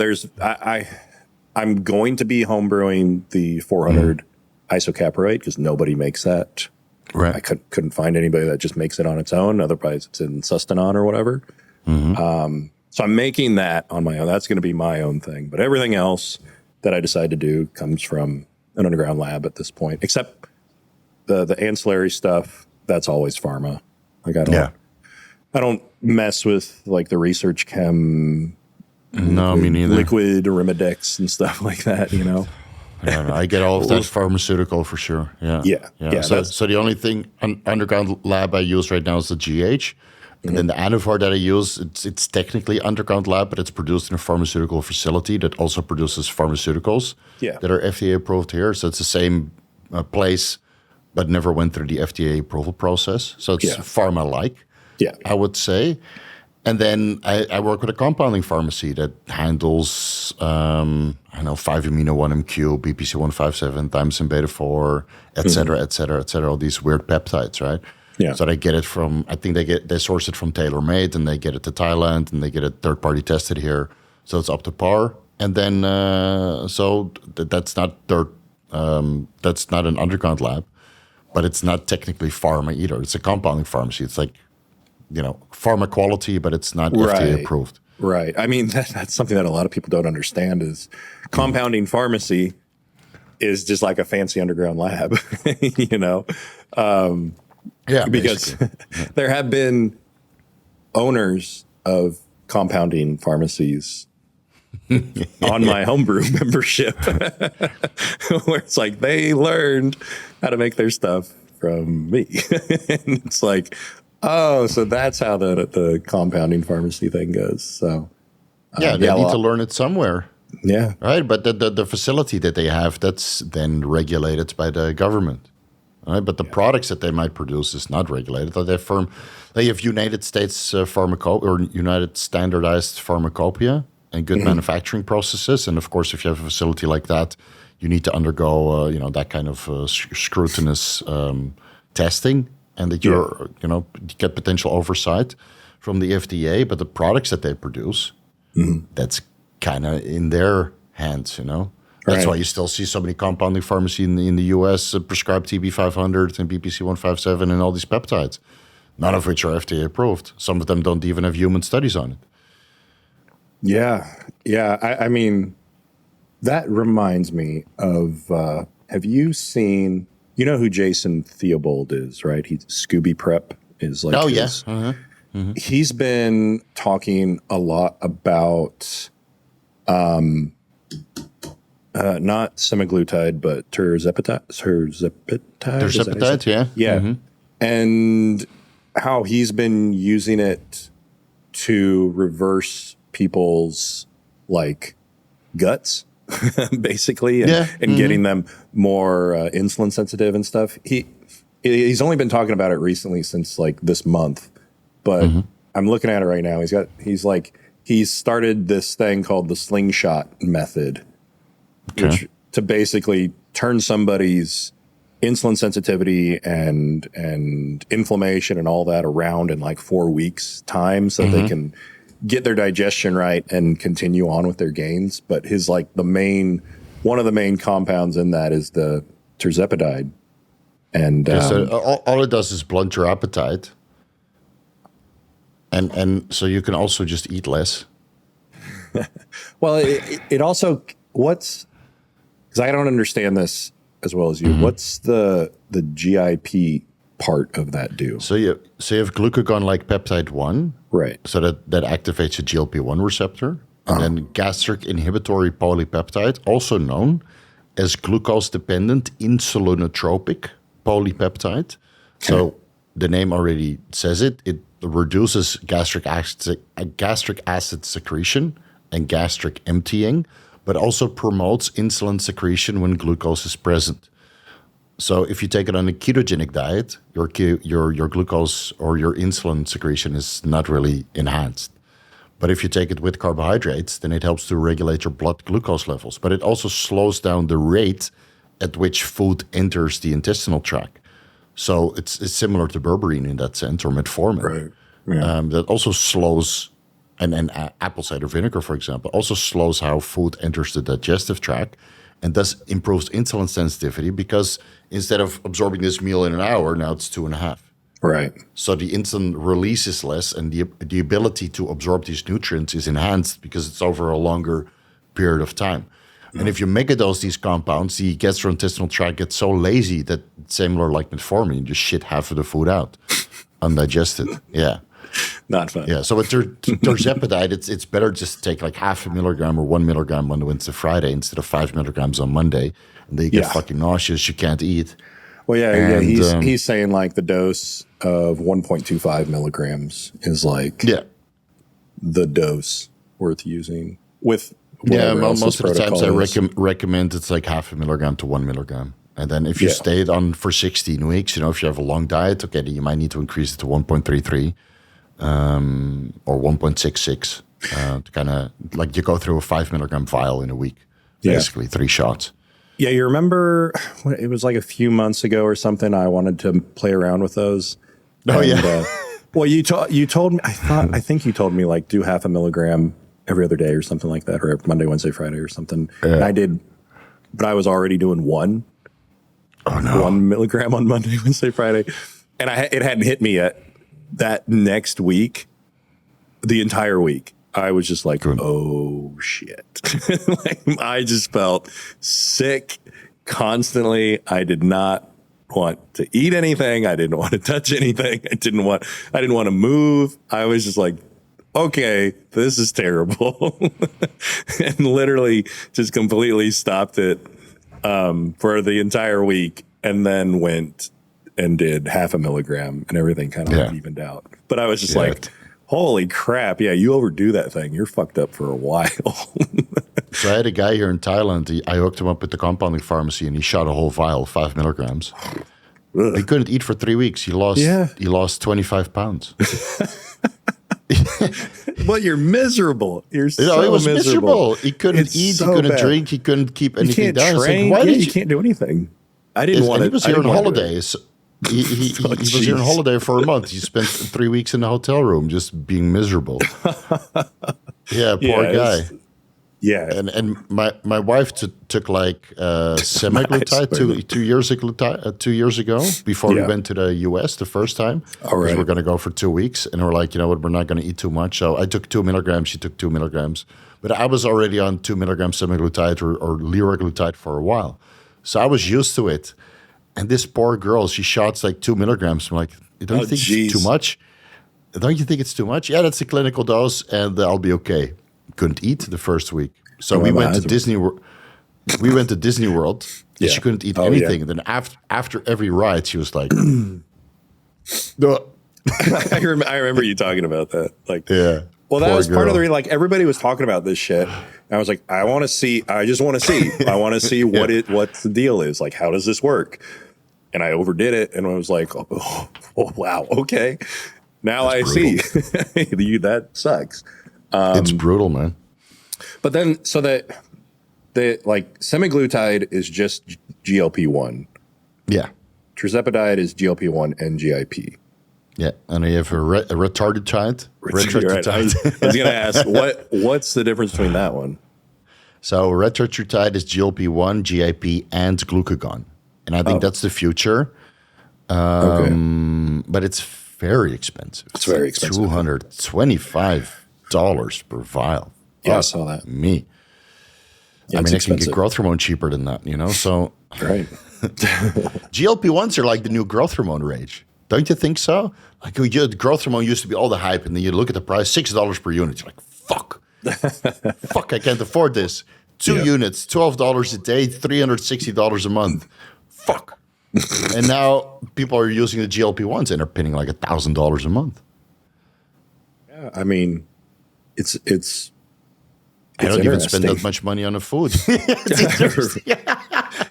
I'm going to be home brewing the 400 Isocaproate because nobody makes that. Right. I couldn't find anybody that just makes it on its own. Otherwise, it's in Sustanon or whatever. So I'm making that on my own. That's going to be my own thing. But everything else that I decide to do comes from an underground lab at this point, except the ancillary stuff. That's always pharma. Like I don't mess with like the research chem. No, me neither. Liquid Arimidex and stuff like that. I get all of that pharmaceutical for sure. Yeah. So the only thing underground lab I use right now is the GH. And then the Anavar that I use, it's technically underground lab, but it's produced in a pharmaceutical facility that also produces pharmaceuticals that are FDA approved here. So it's the same place, but never went through the FDA approval process. So it's pharma-like, I would say. And then I work with a compounding pharmacy that handles, 5-amino-1-MQ, BPC-157, thymosin beta-4, et cetera, all these weird peptides, right? Yeah. So they get it from, I think they source it from TaylorMade, and they get it to Thailand, and they get it third-party tested here. So it's up to par. And then, that's not that's not an underground lab, but it's not technically pharma either. It's a compounding pharmacy. It's like, pharma quality, but it's not FDA approved. Right. I mean, that's something that a lot of people don't understand is compounding pharmacy is just like a fancy underground lab, because there have been owners of compounding pharmacies on my homebrew membership where it's like they learned how to make their stuff from me. And it's like, oh, so that's how the compounding pharmacy thing goes. So they need to learn it somewhere. Yeah. Right. But the facility that they have, that's then regulated by the government. Right. But the products that they might produce is not regulated. They have United States or United Standardized Pharmacopoeia and good manufacturing processes. And of course, if you have a facility like that, you need to undergo, that kind of scrutinous testing. And that you get potential oversight from the FDA, but the products that they produce, that's kind of in their hands, That's why you still see so many compounding pharmacy in the US prescribe TB500 and BPC-157 and all these peptides, none of which are FDA approved. Some of them don't even have human studies on it. Yeah. I mean, that reminds me of, have you seen... You know who Jason Theobald is, right? Scooby Prep is like his. He's been talking a lot about not semaglutide, but Tirzepatide. Tirzepatide, yeah. And how he's been using it to reverse people's guts. Basically, and getting them more insulin sensitive and stuff. He's only been talking about it recently since this month, but I'm looking at it right now. He's started this thing called the slingshot method, which to basically turn somebody's insulin sensitivity and inflammation and all that around in 4 weeks time, so they can get their digestion right and continue on with their gains. But his one of the main compounds in that is the Tirzepatide. And so all it does is blunt your appetite. And so you can also just eat less. Well, it also, because I don't understand this as well as you, what's the GIP part of that do? So you have glucagon-like peptide 1. Right. So that activates a GLP-1 receptor. And then gastric inhibitory polypeptide, also known as glucose-dependent insulinotropic polypeptide. So the name already says it. It reduces gastric acid secretion and gastric emptying, but also promotes insulin secretion when glucose is present. So if you take it on a ketogenic diet, your glucose or your insulin secretion is not really enhanced. But if you take it with carbohydrates, then it helps to regulate your blood glucose levels. But it also slows down the rate at which food enters the intestinal tract. So it's similar to berberine in that sense, or metformin. Right. Yeah. That also slows, and apple cider vinegar, for example, also slows how food enters the digestive tract, and thus improves insulin sensitivity, because instead of absorbing this meal in an hour, now it's 2.5. Right. So the insulin releases less, and the ability to absorb these nutrients is enhanced because it's over a longer period of time. And if you megadose these compounds, the gastrointestinal tract gets so lazy that, similar like metformin, you just shit half of the food out, undigested. Yeah. Not fun. Yeah. So with Tirzepatide, it's better just to take like 0.5 milligram or 1 milligram on Wednesday, Friday instead of 5 milligrams on Monday. And then you get fucking nauseous. You can't eat. Well, yeah. He's saying like the dose of 1.25 milligrams is like the dose worth using with. Most of the times I recommend it's like 0.5 milligram to 1 milligram. And then if you stayed on for 16 weeks, if you have a long diet, okay, then you might need to increase it to 1.33. or 1.66 to kind of like you go through a 5 milligram vial in a week, basically 3 shots. Yeah, you remember it was like a few months ago or something. I wanted to play around with those. Oh, and, yeah. Well, you told me. I think you told me like do 0.5 milligram every other day or something like that, or Monday, Wednesday, Friday or something. Yeah. And I did, but I was already doing 1 milligram on Monday, Wednesday, Friday, and it hadn't hit me yet. That next week, the entire week, I was just like, oh shit. Like, I just felt sick constantly. I did not want to eat anything. I didn't want to touch anything. I didn't want to move. I was just like, okay, this is terrible. And literally just completely stopped it for the entire week, and then went and did 0.5 milligram, and everything kind of evened out. But I was just like, holy crap. Yeah, you overdo that thing. You're fucked up for a while. So I had a guy here in Thailand. I hooked him up with the compounding pharmacy, and he shot a whole vial, 5 milligrams. He couldn't eat for 3 weeks. He lost 25 pounds. But you're miserable. You're so he was miserable. He couldn't It's eat. so He couldn't bad. drink. He couldn't keep anything You can't down. train. Like, You can't do anything. I didn't want to. He was here on holidays. He Oh, was here on jeez. holiday for a month. He spent 3 weeks in the hotel room just being miserable. Yeah, poor guy. Yeah. And my wife took like semaglutide 2 years ago before we went to the US the first time. Because we're going to go for 2 weeks. And we're like, you know what, we're not going to eat too much. So I took 2 milligrams. She took 2 milligrams. But I was already on 2 milligrams semaglutide or liraglutide for a while. So I was used to it. And this poor girl, she shots like 2 milligrams. I'm like, don't you think it's too much? Don't you think it's too much? Yeah, that's the clinical dose, and I'll be okay. Couldn't eat the first week, so we went to Disney. We went to Disney World, and she couldn't eat anything. And then after every ride, she was like, "No." I remember you talking about that. Like, well, that poor was part of the girl. reason. Like, everybody was talking about this shit. And I was like, I want to see. I just want to see. I want to see what the deal is. Like, how does this work? And I overdid it, and I was like, oh wow, okay. Now I see. That sucks. It's brutal, man. But then, so that like semaglutide is just GLP-1. Yeah. Tirzepatide is GLP-1 and GIP. Yeah, and you have a retarded child. Right. I was going to ask, what's the difference between that one? So retatrutide is GLP-1, GIP, and glucagon. And I think that's the future. But it's very expensive. It's very expensive. $225 per vial. Yeah, I saw that. Me. Yeah, I mean, I can expensive. get growth hormone cheaper than that, you know? So Right. GLP-1s are like the new growth hormone rage. Don't you think so? Like growth hormone used to be all the hype, and then you look at the price, $6 per unit. You're like, fuck. Fuck, I can't afford this. 2 units, $12 a day, $360 a month. Fuck. And now people are using the GLP-1s and are paying like $1,000 a month. Yeah, I mean, it's I don't even spend that interesting. much money on the food.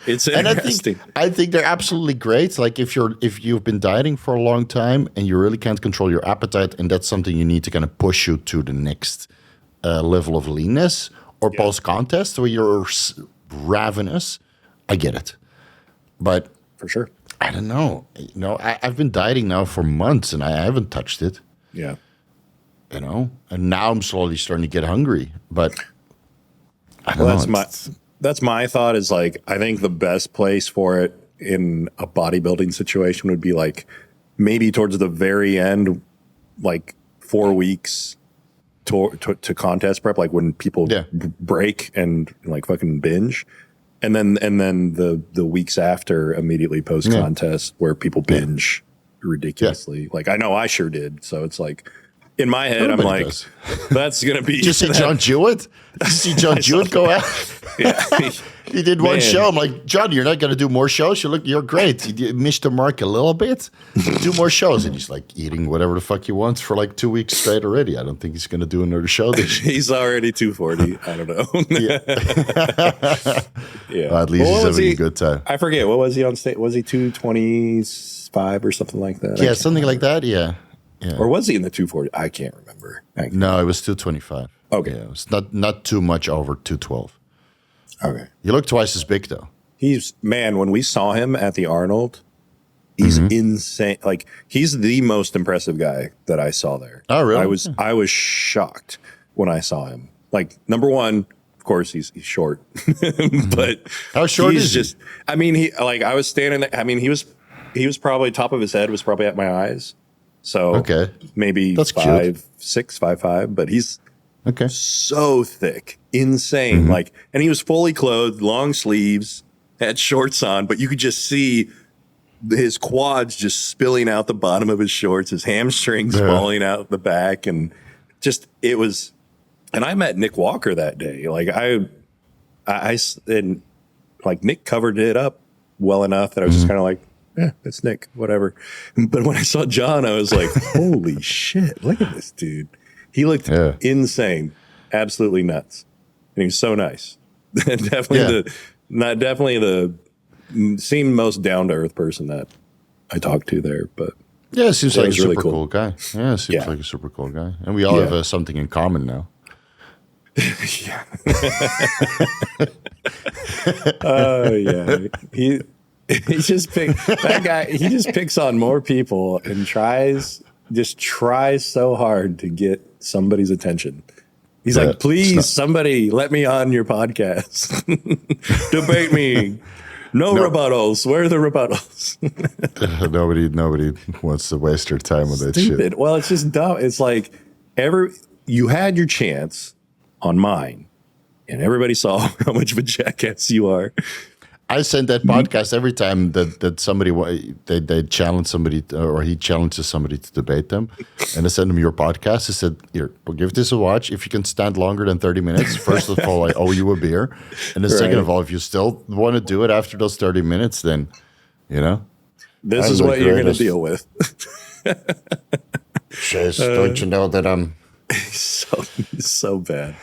It's And interesting. I think they're absolutely great. Like if you've been dieting for a long time and you really can't control your appetite, and that's something you need to kind of push you to the next level of leanness or post contest where you're ravenous, I get it. But For sure. I don't know. You know, I've been dieting now for months and I haven't touched it. Yeah. You know, and now I'm slowly starting to get hungry. But I don't know. That's my thought is like, I think the best place for it in a bodybuilding situation would be like maybe towards the very end, like 4 weeks to contest prep, like when people break and like fucking binge. And then the weeks after, immediately post contest, where people binge ridiculously. Like I know I sure did. So it's like in my head, Everybody I'm like, does. that's gonna be. Did you see John Jewett? Did you see John Jewett go out? Yeah. He did one Man. show. I'm like, John, you're not going to do more shows? You're great. You missed the mark a little bit. Do more shows. And he's like eating whatever the fuck he wants for like 2 weeks straight already. I don't think he's going to do another show this year. He's already 240. I don't know. Yeah. Well, at least Well, he's what was having a good time. I forget. What was he on stage? Was he 225 or something like that? Yeah, something like that. Yeah. Yeah. Or was he in the 240? I can't remember. No, it was 225. Okay. Yeah, it was not too much over 212. Okay. You look twice as big, though. When we saw him at the Arnold, he's insane. Like, he's the most impressive guy that I saw there. Oh, really? I was shocked when I saw him. Like, number one, of course, he's short. But how short is he? I mean, I was standing there. I mean, he was probably top of his head was probably at my eyes. So maybe that's 5'6", 5'5", but he's so thick, insane. Like, and he was fully clothed, long sleeves, had shorts on, but you could just see his quads just spilling out the bottom of his shorts, his hamstrings falling out the back, and just it was. And I met Nick Walker that day. Like and like Nick covered it up well enough that I was just kind of like, yeah, it's Nick, whatever. But when I saw John, I was like, holy shit, look at this dude. He looked insane, absolutely nuts. And he was so nice. Definitely seemed most down to earth person that I talked to there. But yeah, it seems like a super really cool guy. Yeah, it seems like a super cool guy. And we all have something in common now. Yeah. Oh yeah. He just picks on more people and tries so hard to get somebody's attention. He's like, please, somebody let me on your podcast. Debate me. No rebuttals. Where are the rebuttals? Nobody wants to waste their time with that shit. Well, it's just dumb. It's like you had your chance on mine, and everybody saw how much of a jackass you are. I send that podcast every time that somebody they challenge somebody or he challenges somebody to debate them, and I send him your podcast. I said, "Here, we'll give this a watch. If you can stand longer than 30 minutes, first of all, I owe you a beer, and then second of all, if you still want to do it after those 30 minutes, then this is what you're going to deal with." Chase, don't you know that I'm so bad.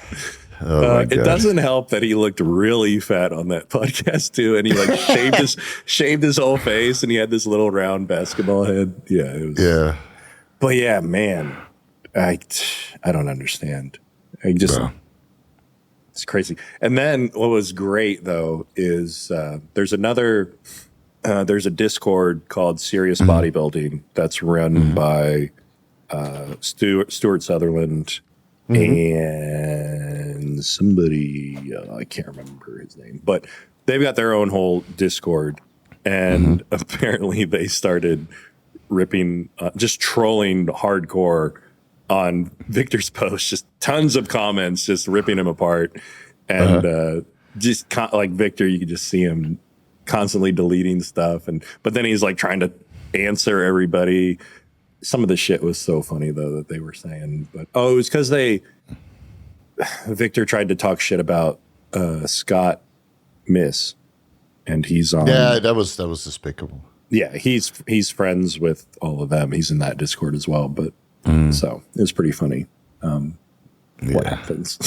Oh it doesn't help that he looked really fat on that podcast too, and he like shaved his whole face, and he had this little round basketball head. Yeah, it was. Yeah, but yeah, man, I don't understand. It's crazy. And then what was great though is there's a Discord called Serious Bodybuilding that's run by Stuart Sutherland. And somebody, I can't remember his name, but they've got their own whole Discord. And apparently they started ripping, just trolling hardcore on Victor's post, just tons of comments, just ripping him apart. And like Victor, you could just see him constantly deleting stuff. But then he's like trying to answer everybody. Some of the shit was so funny though that they were saying, but it was because Victor tried to talk shit about Scott Miss, and he's on. Yeah, that was despicable. Yeah, he's friends with all of them. He's in that Discord as well, but so it was pretty funny. What happens?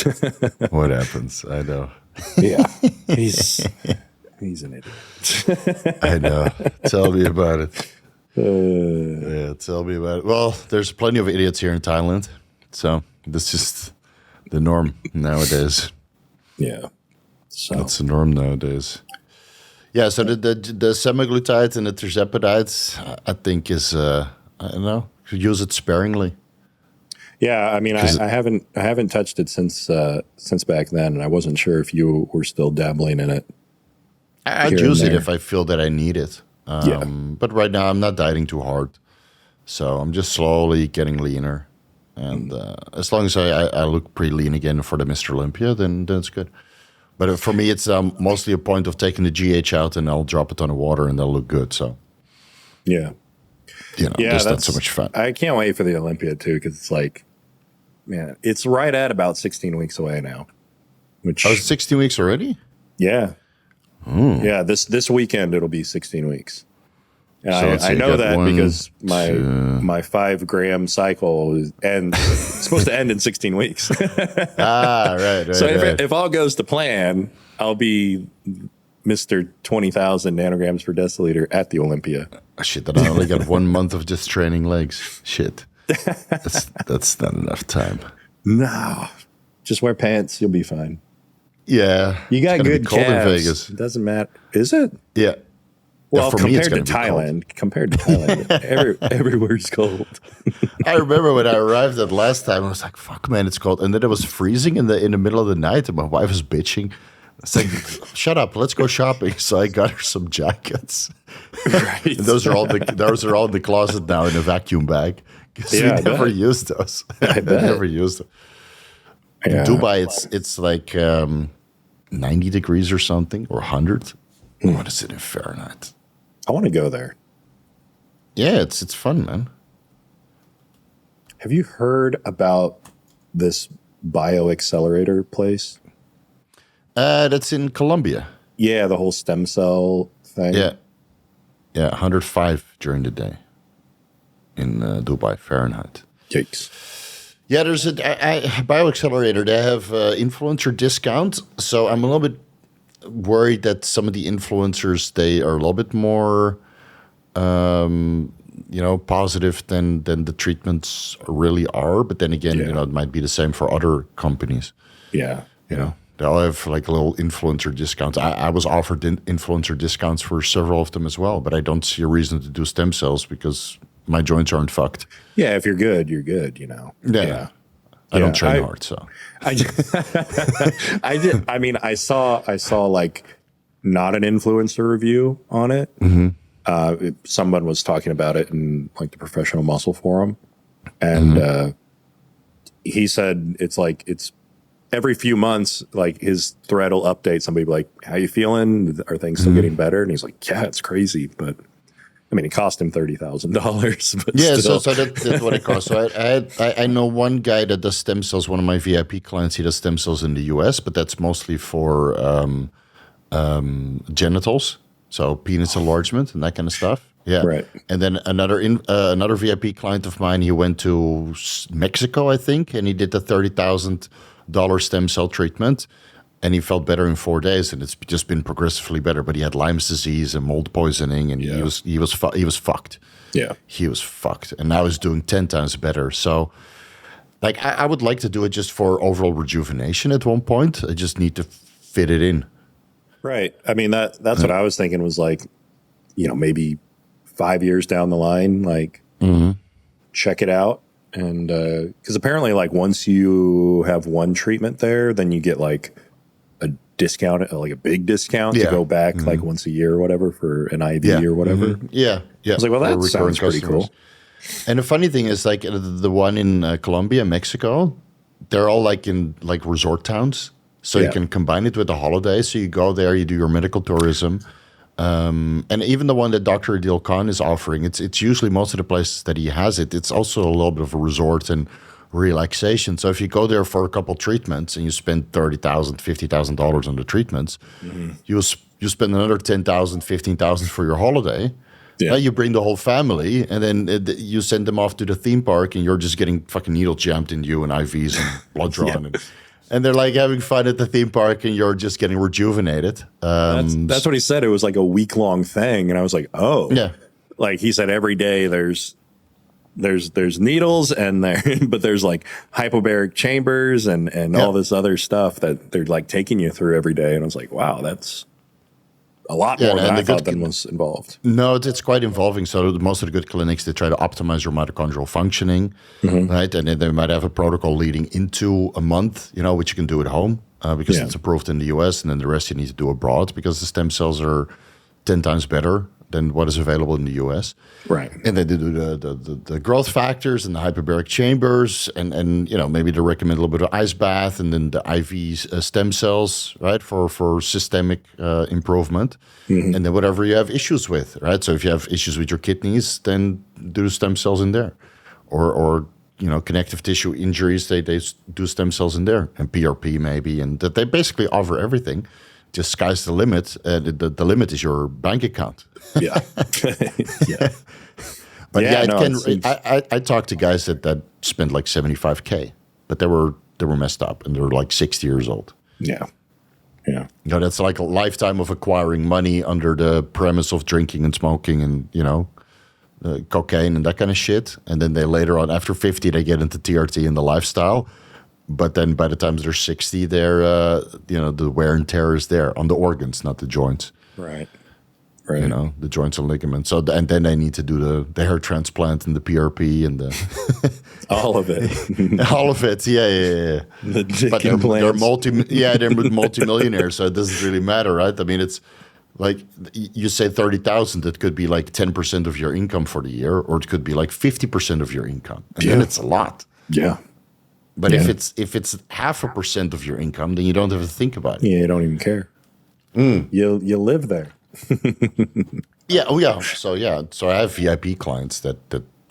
What happens? I know. Yeah, he's an idiot. I know. Tell me about it. Yeah, tell me about it. Well, there's plenty of idiots here in Thailand, so that's just the norm nowadays. Yeah, so that's the norm nowadays. Yeah, so the semaglutide and the tirzepatide, I think is I don't know, use it sparingly. Yeah, I mean, I haven't touched it since back then, and I wasn't sure if you were still dabbling in it. I'd use it if I feel that I need it. But right now I'm not dieting too hard, so I'm just slowly getting leaner, and as long as I look pretty lean again for the Mr. Olympia, then it's good. But for me, it's mostly a point of taking the GH out, and I'll drop it on the water, and they'll look good. So there's not so much fun. I can't wait for the Olympia too, because it's like, man, it's right at about 16 weeks away now. Which 16 weeks already? Yeah. Yeah, this weekend it'll be 16 weeks. And so I know that because my 5 gram cycle it's supposed to end in 16 weeks. Right. So if all goes to plan, I'll be Mr. 20,000 nanograms per deciliter at the Olympia. Shit, that I only got 1 month of just training legs. Shit. That's not enough time. No, just wear pants. You'll be fine. Yeah. You got it's gonna good be cold calves. in Vegas. It doesn't matter. Is it? Yeah. Well, for me, it's compared to gonna be cold. Thailand, everywhere's cold. I remember when I arrived at last time, I was like, fuck, man, it's cold. And then it was freezing in the middle of the night, and my wife was bitching. It's like, shut up, let's go shopping. So I got her some jackets. Right. And those are all in the closet now in a vacuum bag. Because Yeah, we never used those. I bet. never used them. Yeah. In Dubai, it's like 90 degrees or something, or 100. What is it in Fahrenheit? I want to go there. Yeah, it's fun, man. Have you heard about this bioaccelerator place? That's in Colombia. Yeah, the whole stem cell thing. Yeah. Yeah, 105 during the day in Dubai, Fahrenheit. Yikes. Yeah, there's a bioaccelerator. They have influencer discount. So I'm a little bit worried that some of the influencers, they are a little bit more, positive than the treatments really are. But then again, Yeah. it might be the same for other companies. Yeah. You know, they all have like little influencer discounts. I was offered influencer discounts for several of them as well, but I don't see a reason to do stem cells because my joints aren't fucked. Yeah, if you're good, you know. Yeah. I don't train hard, so. I did. I mean, I saw like not an influencer review on it. Someone was talking about it in like the Professional Muscle Forum, and he said it's every few months, like his thread will update somebody like, "How you feeling? Are things still getting better?" And he's like, "Yeah, it's crazy, but." I mean, it cost him $30,000. But Yeah, still. so that's what it costs. So I know one guy that does stem cells. One of my VIP clients, he does stem cells in the US, but that's mostly for genitals, so penis enlargement and that kind of stuff. Yeah, Right. And then another VIP client of mine, he went to Mexico, I think, and he did the $30,000 stem cell treatment. And he felt better in 4 days, and it's just been progressively better. But he had Lyme's disease and mold poisoning, and he was fucked. Yeah. He was fucked, and now he's doing 10 times better. So, like, I would like to do it just for overall rejuvenation at one point. I just need to fit it in. Right. I mean, that's what I was thinking was like, maybe 5 years down the line, like check it out. And because apparently like once you have one treatment there, then you get like a discount, like a big discount to go back like once a year or whatever for an IV or whatever. Yeah. I was like, well, that sounds pretty cool. And the funny thing is, like the one in Colombia, Mexico, they're all like in like resort towns. So you can combine it with the holidays. So you go there, you do your medical tourism. And even the one that Dr. Adil Khan is offering, it's usually most of the places that he has it. It's also a little bit of a resort and relaxation. So if you go there for a couple treatments and you spend $30,000, $50,000 on the treatments, you spend another $10,000, $15,000 for your holiday. Yeah. You bring the whole family, and then you send them off to the theme park, and you're just getting fucking needle jammed in you and IVs and blood drawn. And they're like having fun at the theme park, and you're just getting rejuvenated. That's what he said. It was like a week-long thing, and I was like, oh. Yeah. Like he said, every day there's needles but there's like hypobaric chambers and all this other stuff that they're like taking you through every day. And I was like, wow, that's a lot more than I thought that was involved. No, it's quite involving. So most of the good clinics, they try to optimize your mitochondrial functioning, right? And then they might have a protocol leading into a month, which you can do at home because it's approved in the US, and then the rest you need to do abroad because the stem cells are 10 times better than what is available in the US. Right. And then they do the growth factors and the hyperbaric chambers and maybe they recommend a little bit of ice bath and then the IV stem cells, right, for systemic improvement. And then whatever you have issues with, right? So if you have issues with your kidneys, then do stem cells in there. Or connective tissue injuries, they do stem cells in there. And PRP maybe. And that they basically offer everything. Just sky's the limit. The limit is your bank account. Yeah. Yeah. But I talked to guys that spent like $75K, but they were messed up and they were like 60 years old. Yeah. Yeah. That's like a lifetime of acquiring money under the premise of drinking and smoking and, cocaine and that kind of shit. And then they later on, after 50, they get into TRT and the lifestyle. But then by the time they're 60, they're, the wear and tear is there on the organs, not the joints. Right. The joints and ligaments. So, and then they need to do the hair transplant and the PRP and the all of it. all of it. Yeah. The dick But they're implants. they're multimillionaires, so it doesn't really matter, right? I mean, it's like you say 30,000. It could be like 10% of your income for the year, or it could be like 50% of your income, and then it's a lot. Yeah. But if it's 0.5% of your income, then you don't have to think about it. Yeah, you don't even care. You live there. Yeah. Oh, yeah. So I have VIP clients that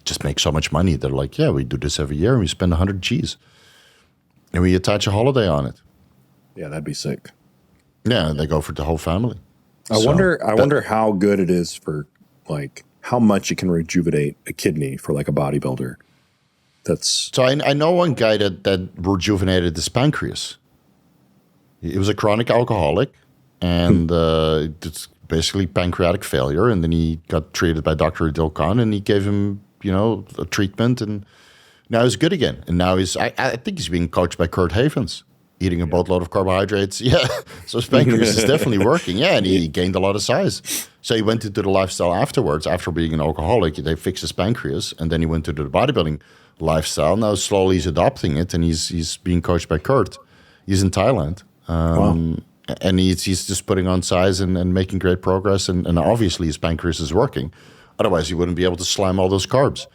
just make so much money. They're like, yeah, we do this every year, and we spend 100 G's, and we attach a holiday on it. Yeah, that'd be sick. Yeah, and they go for the whole family. I wonder how good it is for like how much it can rejuvenate a kidney for like a bodybuilder. So I know one guy that rejuvenated his pancreas. He was a chronic alcoholic, and it's basically pancreatic failure. And then he got treated by Dr. Adil Khan, and he gave him, a treatment, and now he's good again. And now I think he's being coached by Kurt Havens, eating a boatload of carbohydrates. Yeah, so his pancreas is definitely working. Yeah, and he gained a lot of size. So he went into the lifestyle afterwards. After being an alcoholic, they fixed his pancreas, and then he went to the bodybuilding lifestyle. Now slowly he's adopting it, and he's being coached by Kurt. He's in Thailand. Wow. And he's just putting on size and making great progress. And obviously his pancreas is working. Otherwise he wouldn't be able to slam all those carbs.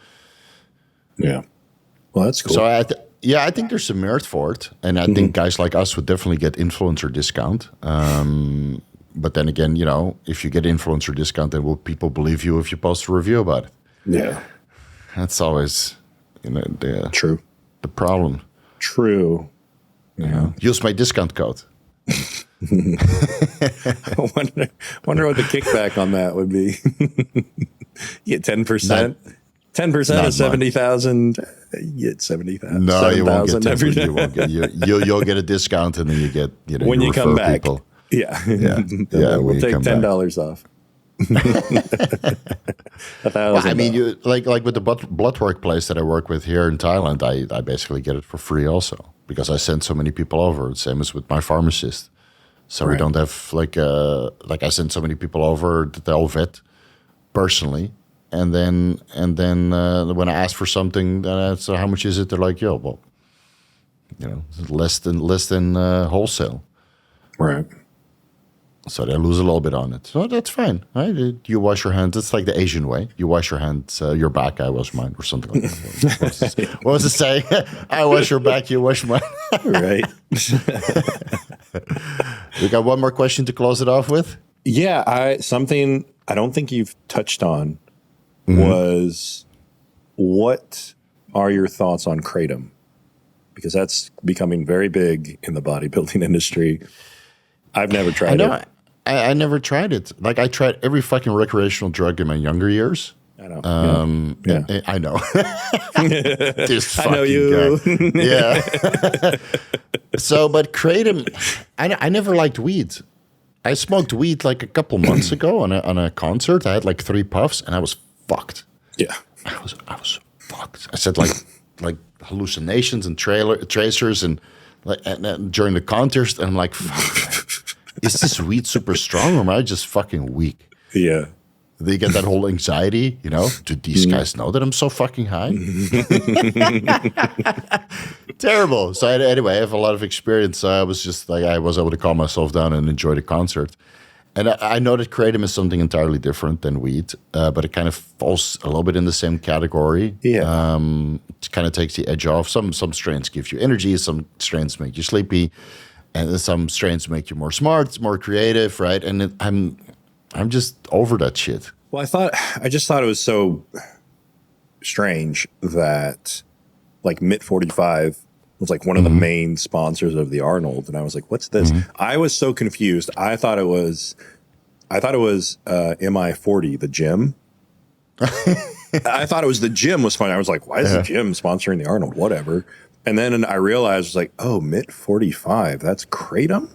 Yeah. Well, that's cool. So I think there's some merit for it. And I think guys like us would definitely get influencer discount. But then again, if you get influencer discount, then will people believe you if you post a review about it? Yeah. That's always True. the problem. True. Yeah. Use my discount code. I wonder what the kickback on that would be. You get 10%. 10% of 70,000. You get 70,000. No, you won't get 10%. every day. You won't get you'll get a discount, and then you get when you come back. People. Yeah. We'll take $10 off. 1,000. Well, I mean, you like with the blood work place that I work with here in Thailand, I basically get it for free also because I send so many people over. Same as with my pharmacist. So we don't have like I send so many people over that they'll vet personally, and then when I ask for something, so how much is it? They're like, well, less than wholesale, Right. so they lose a little bit on it. So that's fine, right? You wash your hands. It's like the Asian way. You wash your hands, your back, I wash mine, or something like that. What was it saying? I wash your back, you wash mine. Right. We got one more question to close it off with. Yeah, something I don't think you've touched on was what are your thoughts on kratom? Because that's becoming very big in the bodybuilding industry. I've never tried it. I never tried it. Like I tried every fucking recreational drug in my younger years. I know. I know. This I know fucking you. guy. Yeah. So, but kratom, I never liked weed. I smoked weed like a couple months ago on a concert. I had like 3 puffs and I was fucked. Yeah. I was fucked. I said like hallucinations and tracers and during the contest, and I'm like, fuck, is this weed super strong or am I just fucking weak? Yeah. They get that whole anxiety, do these guys know that I'm so fucking high? Terrible. So anyway, I have a lot of experience. So I was just like, I was able to calm myself down and enjoy the concert. And I know that kratom is something entirely different than weed, but it kind of falls a little bit in the same category. Yeah. It kind of takes the edge off. Some strains give you energy, some strains make you sleepy, and some strains make you more smart, more creative, right? And I'm just over that shit. Well, I just thought it was so strange that like Mitt 45 was like one of the main sponsors of the Arnold. And I was like, what's this? I was so confused. I thought it was MI40, the gym. I thought it was the gym was fun. I was like, why is the gym sponsoring the Arnold? Whatever. And then I realized, like, oh, Mitt 45, that's kratom?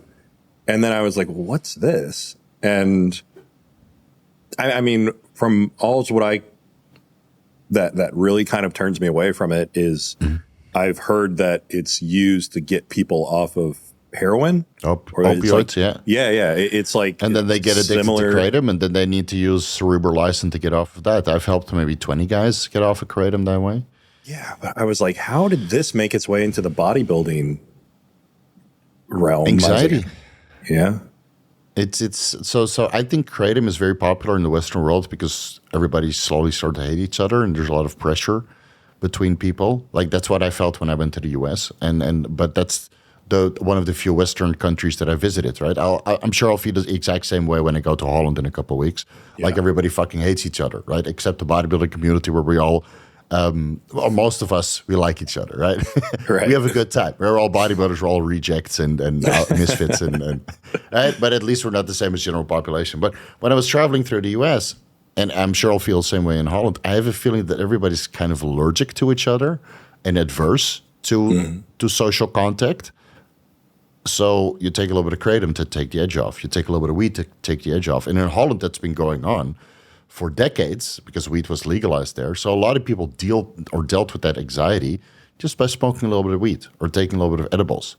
And then I was like, well, what's this? And I mean, from all what I that really kind of turns me away from it is I've heard that it's used to get people off of heroin. Opioids, Yeah. It's like, and then they get addicted to kratom, and then they need to use cerebrolizin to get off of that. I've helped maybe 20 guys get off of kratom that way. Yeah, but I was like, how did this make its way into the bodybuilding realm? Anxiety. Yeah. So I think kratom is very popular in the Western world because everybody slowly started to hate each other, and there's a lot of pressure between people. Like that's what I felt when I went to the US, but that's one of the few Western countries that I visited. Right, I'm sure I'll feel the exact same way when I go to Holland in a couple of weeks. Yeah. Like everybody fucking hates each other, right? Except the bodybuilding community where we all. Well, most of us, we like each other, right? Right. We have a good time. We're all bodybuilders, we're all rejects and misfits, and right? But at least we're not the same as general population. But when I was traveling through the US, and I'm sure I'll feel the same way in Holland, I have a feeling that everybody's kind of allergic to each other and adverse to social contact. So you take a little bit of kratom to take the edge off. You take a little bit of weed to take the edge off. And in Holland, that's been going on for decades because weed was legalized there. So a lot of people dealt with that anxiety just by smoking a little bit of weed or taking a little bit of edibles.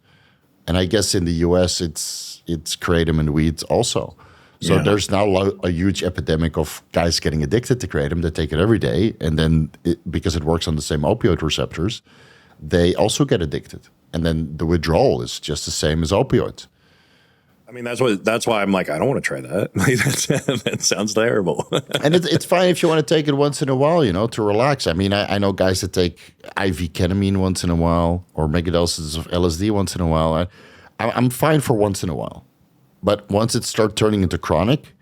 And I guess in the US, it's kratom and weed also. So there's now a huge epidemic of guys getting addicted to kratom. They take it every day. And then because it works on the same opioid receptors, they also get addicted. And then the withdrawal is just the same as opioids. I mean, that's why I'm like, I don't want to try that. Like, that sounds terrible. And it's fine if you want to take it once in a while, to relax. I mean, I know guys that take IV ketamine once in a while or megadoses of LSD once in a while. I'm fine for once in a while. But once it starts turning into chronic,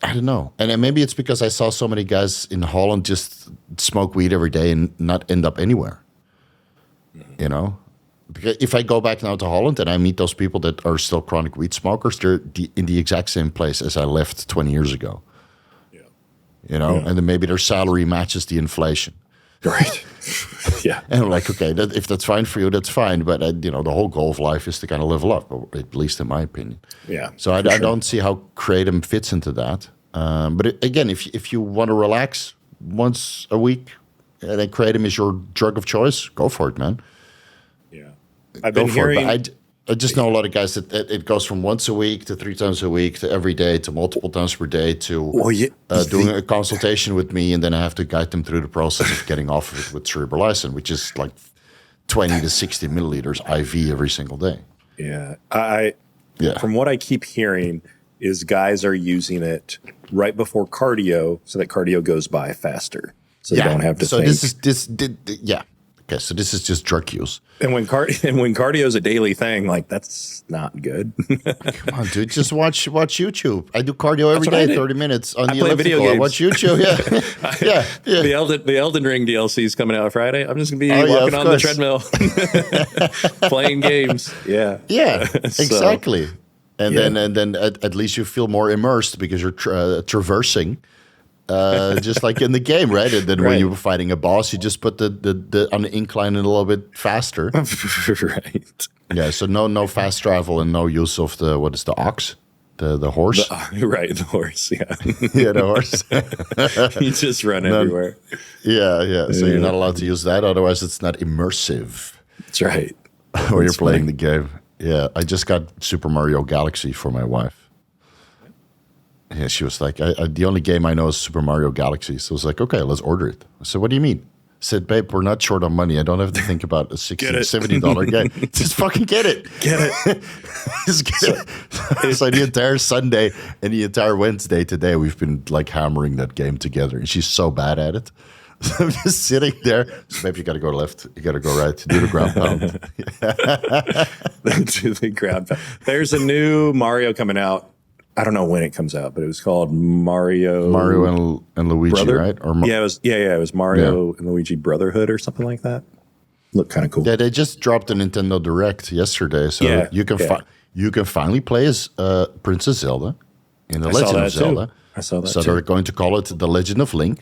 I don't know. And maybe it's because I saw so many guys in Holland just smoke weed every day and not end up anywhere, Because if I go back now to Holland and I meet those people that are still chronic weed smokers, they're in the exact same place as I left 20 years ago. Yeah. And then maybe their salary matches the inflation. Right. Yeah. And I'm like, okay, if that's fine for you, that's fine. But, the whole goal of life is to kind of level up, or at least in my opinion. Yeah. So I don't see how kratom fits into that. But again, if you want to relax once a week and then kratom is your drug of choice, go for it, man. I've been hearing. I just know a lot of guys that it goes from once a week to 3 times a week to every day to multiple times per day to doing a consultation with me, and then I have to guide them through the process of getting off of it with cerebrolizin, which is like 20 to 60 milliliters IV every single day. Yeah, From what I keep hearing, is guys are using it right before cardio, so that cardio goes by faster, so they don't have to. So think. Okay, so this is just drug use. And when cardio is a daily thing, like that's not good. Come on, dude, just watch YouTube. I do cardio every day, 30 minutes on the elliptical. I watch YouTube. Yeah. The Elden Ring DLC is coming out Friday. I'm just gonna be walking on the treadmill, playing games. Yeah, exactly. And then at least you feel more immersed because you're traversing. Just like in the game, right? And then when you're fighting a boss, you just put the on the incline a little bit faster. Right. Yeah, so no fast travel and no use of the ox? The horse? The horse, yeah. Yeah, the horse. You just run everywhere. Yeah. So you're not allowed to use that, otherwise it's not immersive. That's right. Or you're playing the game. Yeah, I just got Super Mario Galaxy for my wife. Yeah, she was like, the only game I know is Super Mario Galaxy. So I was like, okay, let's order it. I said, what do you mean? I said, babe, we're not short on money. I don't have to think about a $60, $70 game. Just fucking get it. Get it. Just get it. So the entire Sunday and the entire Wednesday today, we've been like hammering that game together. And she's so bad at it. So I'm just sitting there. So maybe you got to go left. You got to go right. Do the ground pound. Do the ground pound. There's a new Mario coming out. I don't know when it comes out, but it was called Mario and Luigi, right? Or it was Mario and Luigi Brotherhood or something like that. Looked kind of cool. Yeah, they just dropped a Nintendo Direct yesterday, so you can finally play as Princess Zelda in The Legend of Zelda. I saw that. So they're going to call it The Legend of Link.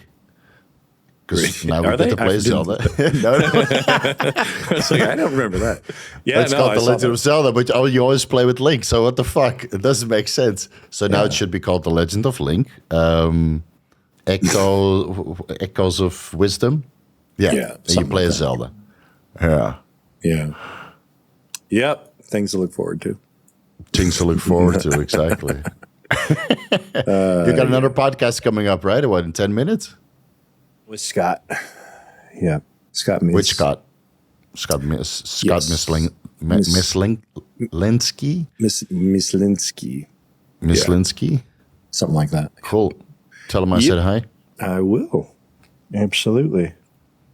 Because now we get to play Zelda. No. I was like, I don't remember that. Yeah, it's called The Legend of Zelda, but you always play with Link. So what the fuck? It doesn't make sense. So now it should be called The Legend of Link. And Echoes of Wisdom. Yeah, Yeah, and you something play like as Zelda. Yeah, Yeah. Yep. Things to look forward to. things to look forward to. Exactly. You got another podcast coming up, right? What, in 10 minutes? With Scott. Yeah. Scott Miss. Which Scott? Scott Yes. Linsky? Miss Linsky. Linsky? Something like that. Cool. Tell him I said hi. I will. Absolutely.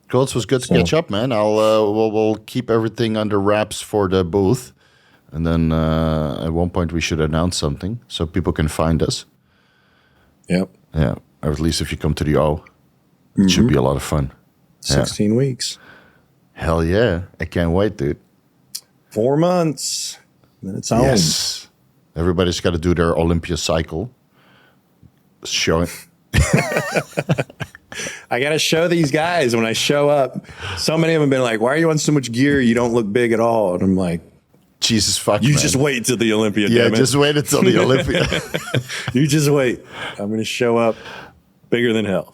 Cool. It was good to catch up, man. We'll keep everything under wraps for the booth. And then at one point we should announce something so people can find us. Yep. Yeah. Or at least if you come to the O, it should be a lot of fun. 16 weeks. Hell yeah. I can't wait, dude. 4 months. Then it's on. Yes. Everybody's got to do their Olympia cycle. Showing. I got to show these guys when I show up. So many of them have been like, why are you on so much gear? You don't look big at all. And I'm like, Jesus fuck, you man. just wait till the Olympia. Yeah, damn it. just wait until the Olympia. You just wait. I'm going to show up bigger than hell.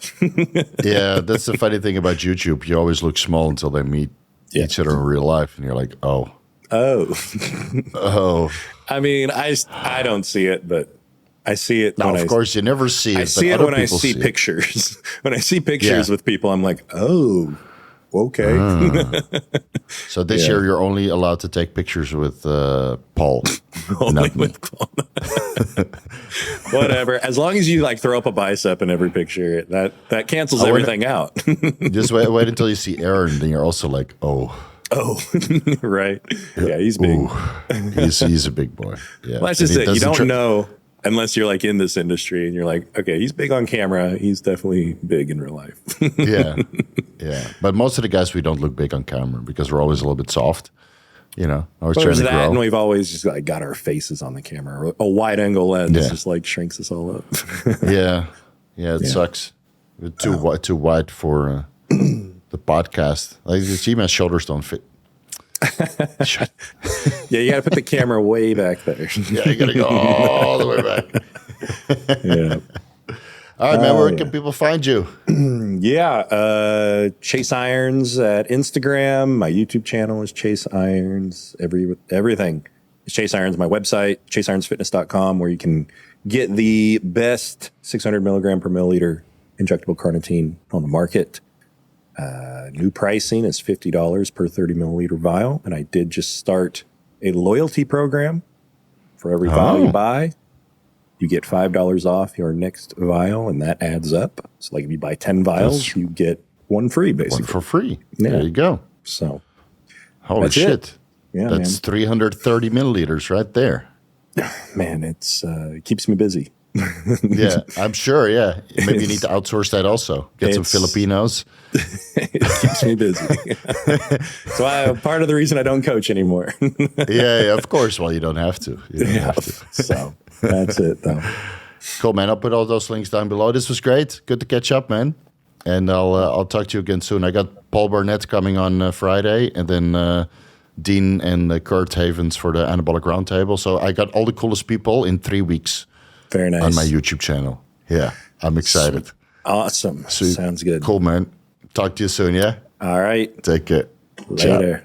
Yeah, that's the funny thing about YouTube. You always look small until they meet each other in real life. And you're like, oh. Oh. I mean, I don't see it, but I see it. Now, of course, you never see it. I see it when I see it. pictures. When I see pictures with people, I'm like, oh, okay. So this year, you're only allowed to take pictures with Paul. Only with Paul. Whatever. As long as you like throw up a bicep in every picture, that cancels everything out. Just wait until you see Aaron, then you're also like, oh. Oh, right. Yeah, he's big. Ooh, he's a big boy. Yeah. Well, that's just it. You don't know unless you're like in this industry and you're like, okay, he's big on camera. He's definitely big in real life. Yeah. But most of the guys, we don't look big on camera because we're always a little bit soft. You know, always trying to grow. And we've always just like got our faces on the camera. A wide angle lens just like shrinks us all up. Yeah, it sucks. We're too wide for the podcast. Like the G-Man's shoulders don't fit. Yeah, you got to put the camera way back there. Yeah, you got to go all the way back. Yeah. All right, man. Where can people find you? Chase Irons at Instagram. My YouTube channel is Chase Irons. Everything is Chase Irons. My website, chaseironsfitness.com, where you can get the best 600 milligram per milliliter injectable carnitine on the market. New pricing is $50 per 30 milliliter vial. And I did just start a loyalty program. For every vial you buy, you get $5 off your next vial, and that adds up. So like if you buy 10 vials, you get one free, basically. One for free. Yeah. There you go. So holy shit. It. Yeah, that's 330 milliliters right there. Man, it keeps me busy. Yeah, I'm sure. Yeah. Maybe you need to outsource that also. Get some Filipinos. It keeps me busy. So part of the reason I don't coach anymore. Yeah, of course. Well, you don't have to. So that's it, though. Cool, man. I'll put all those links down below. This was great. Good to catch up, man. And I'll talk to you again soon. I got Paul Burnett coming on Friday, and then Dean and Kurt Havens for the Anabolic Roundtable. So I got all the coolest people in 3 weeks. Very nice. On my YouTube channel. Yeah, I'm excited. Awesome. Sweet. Sounds good. Cool, man. Talk to you soon, yeah? All right. Take care. Later. Ciao.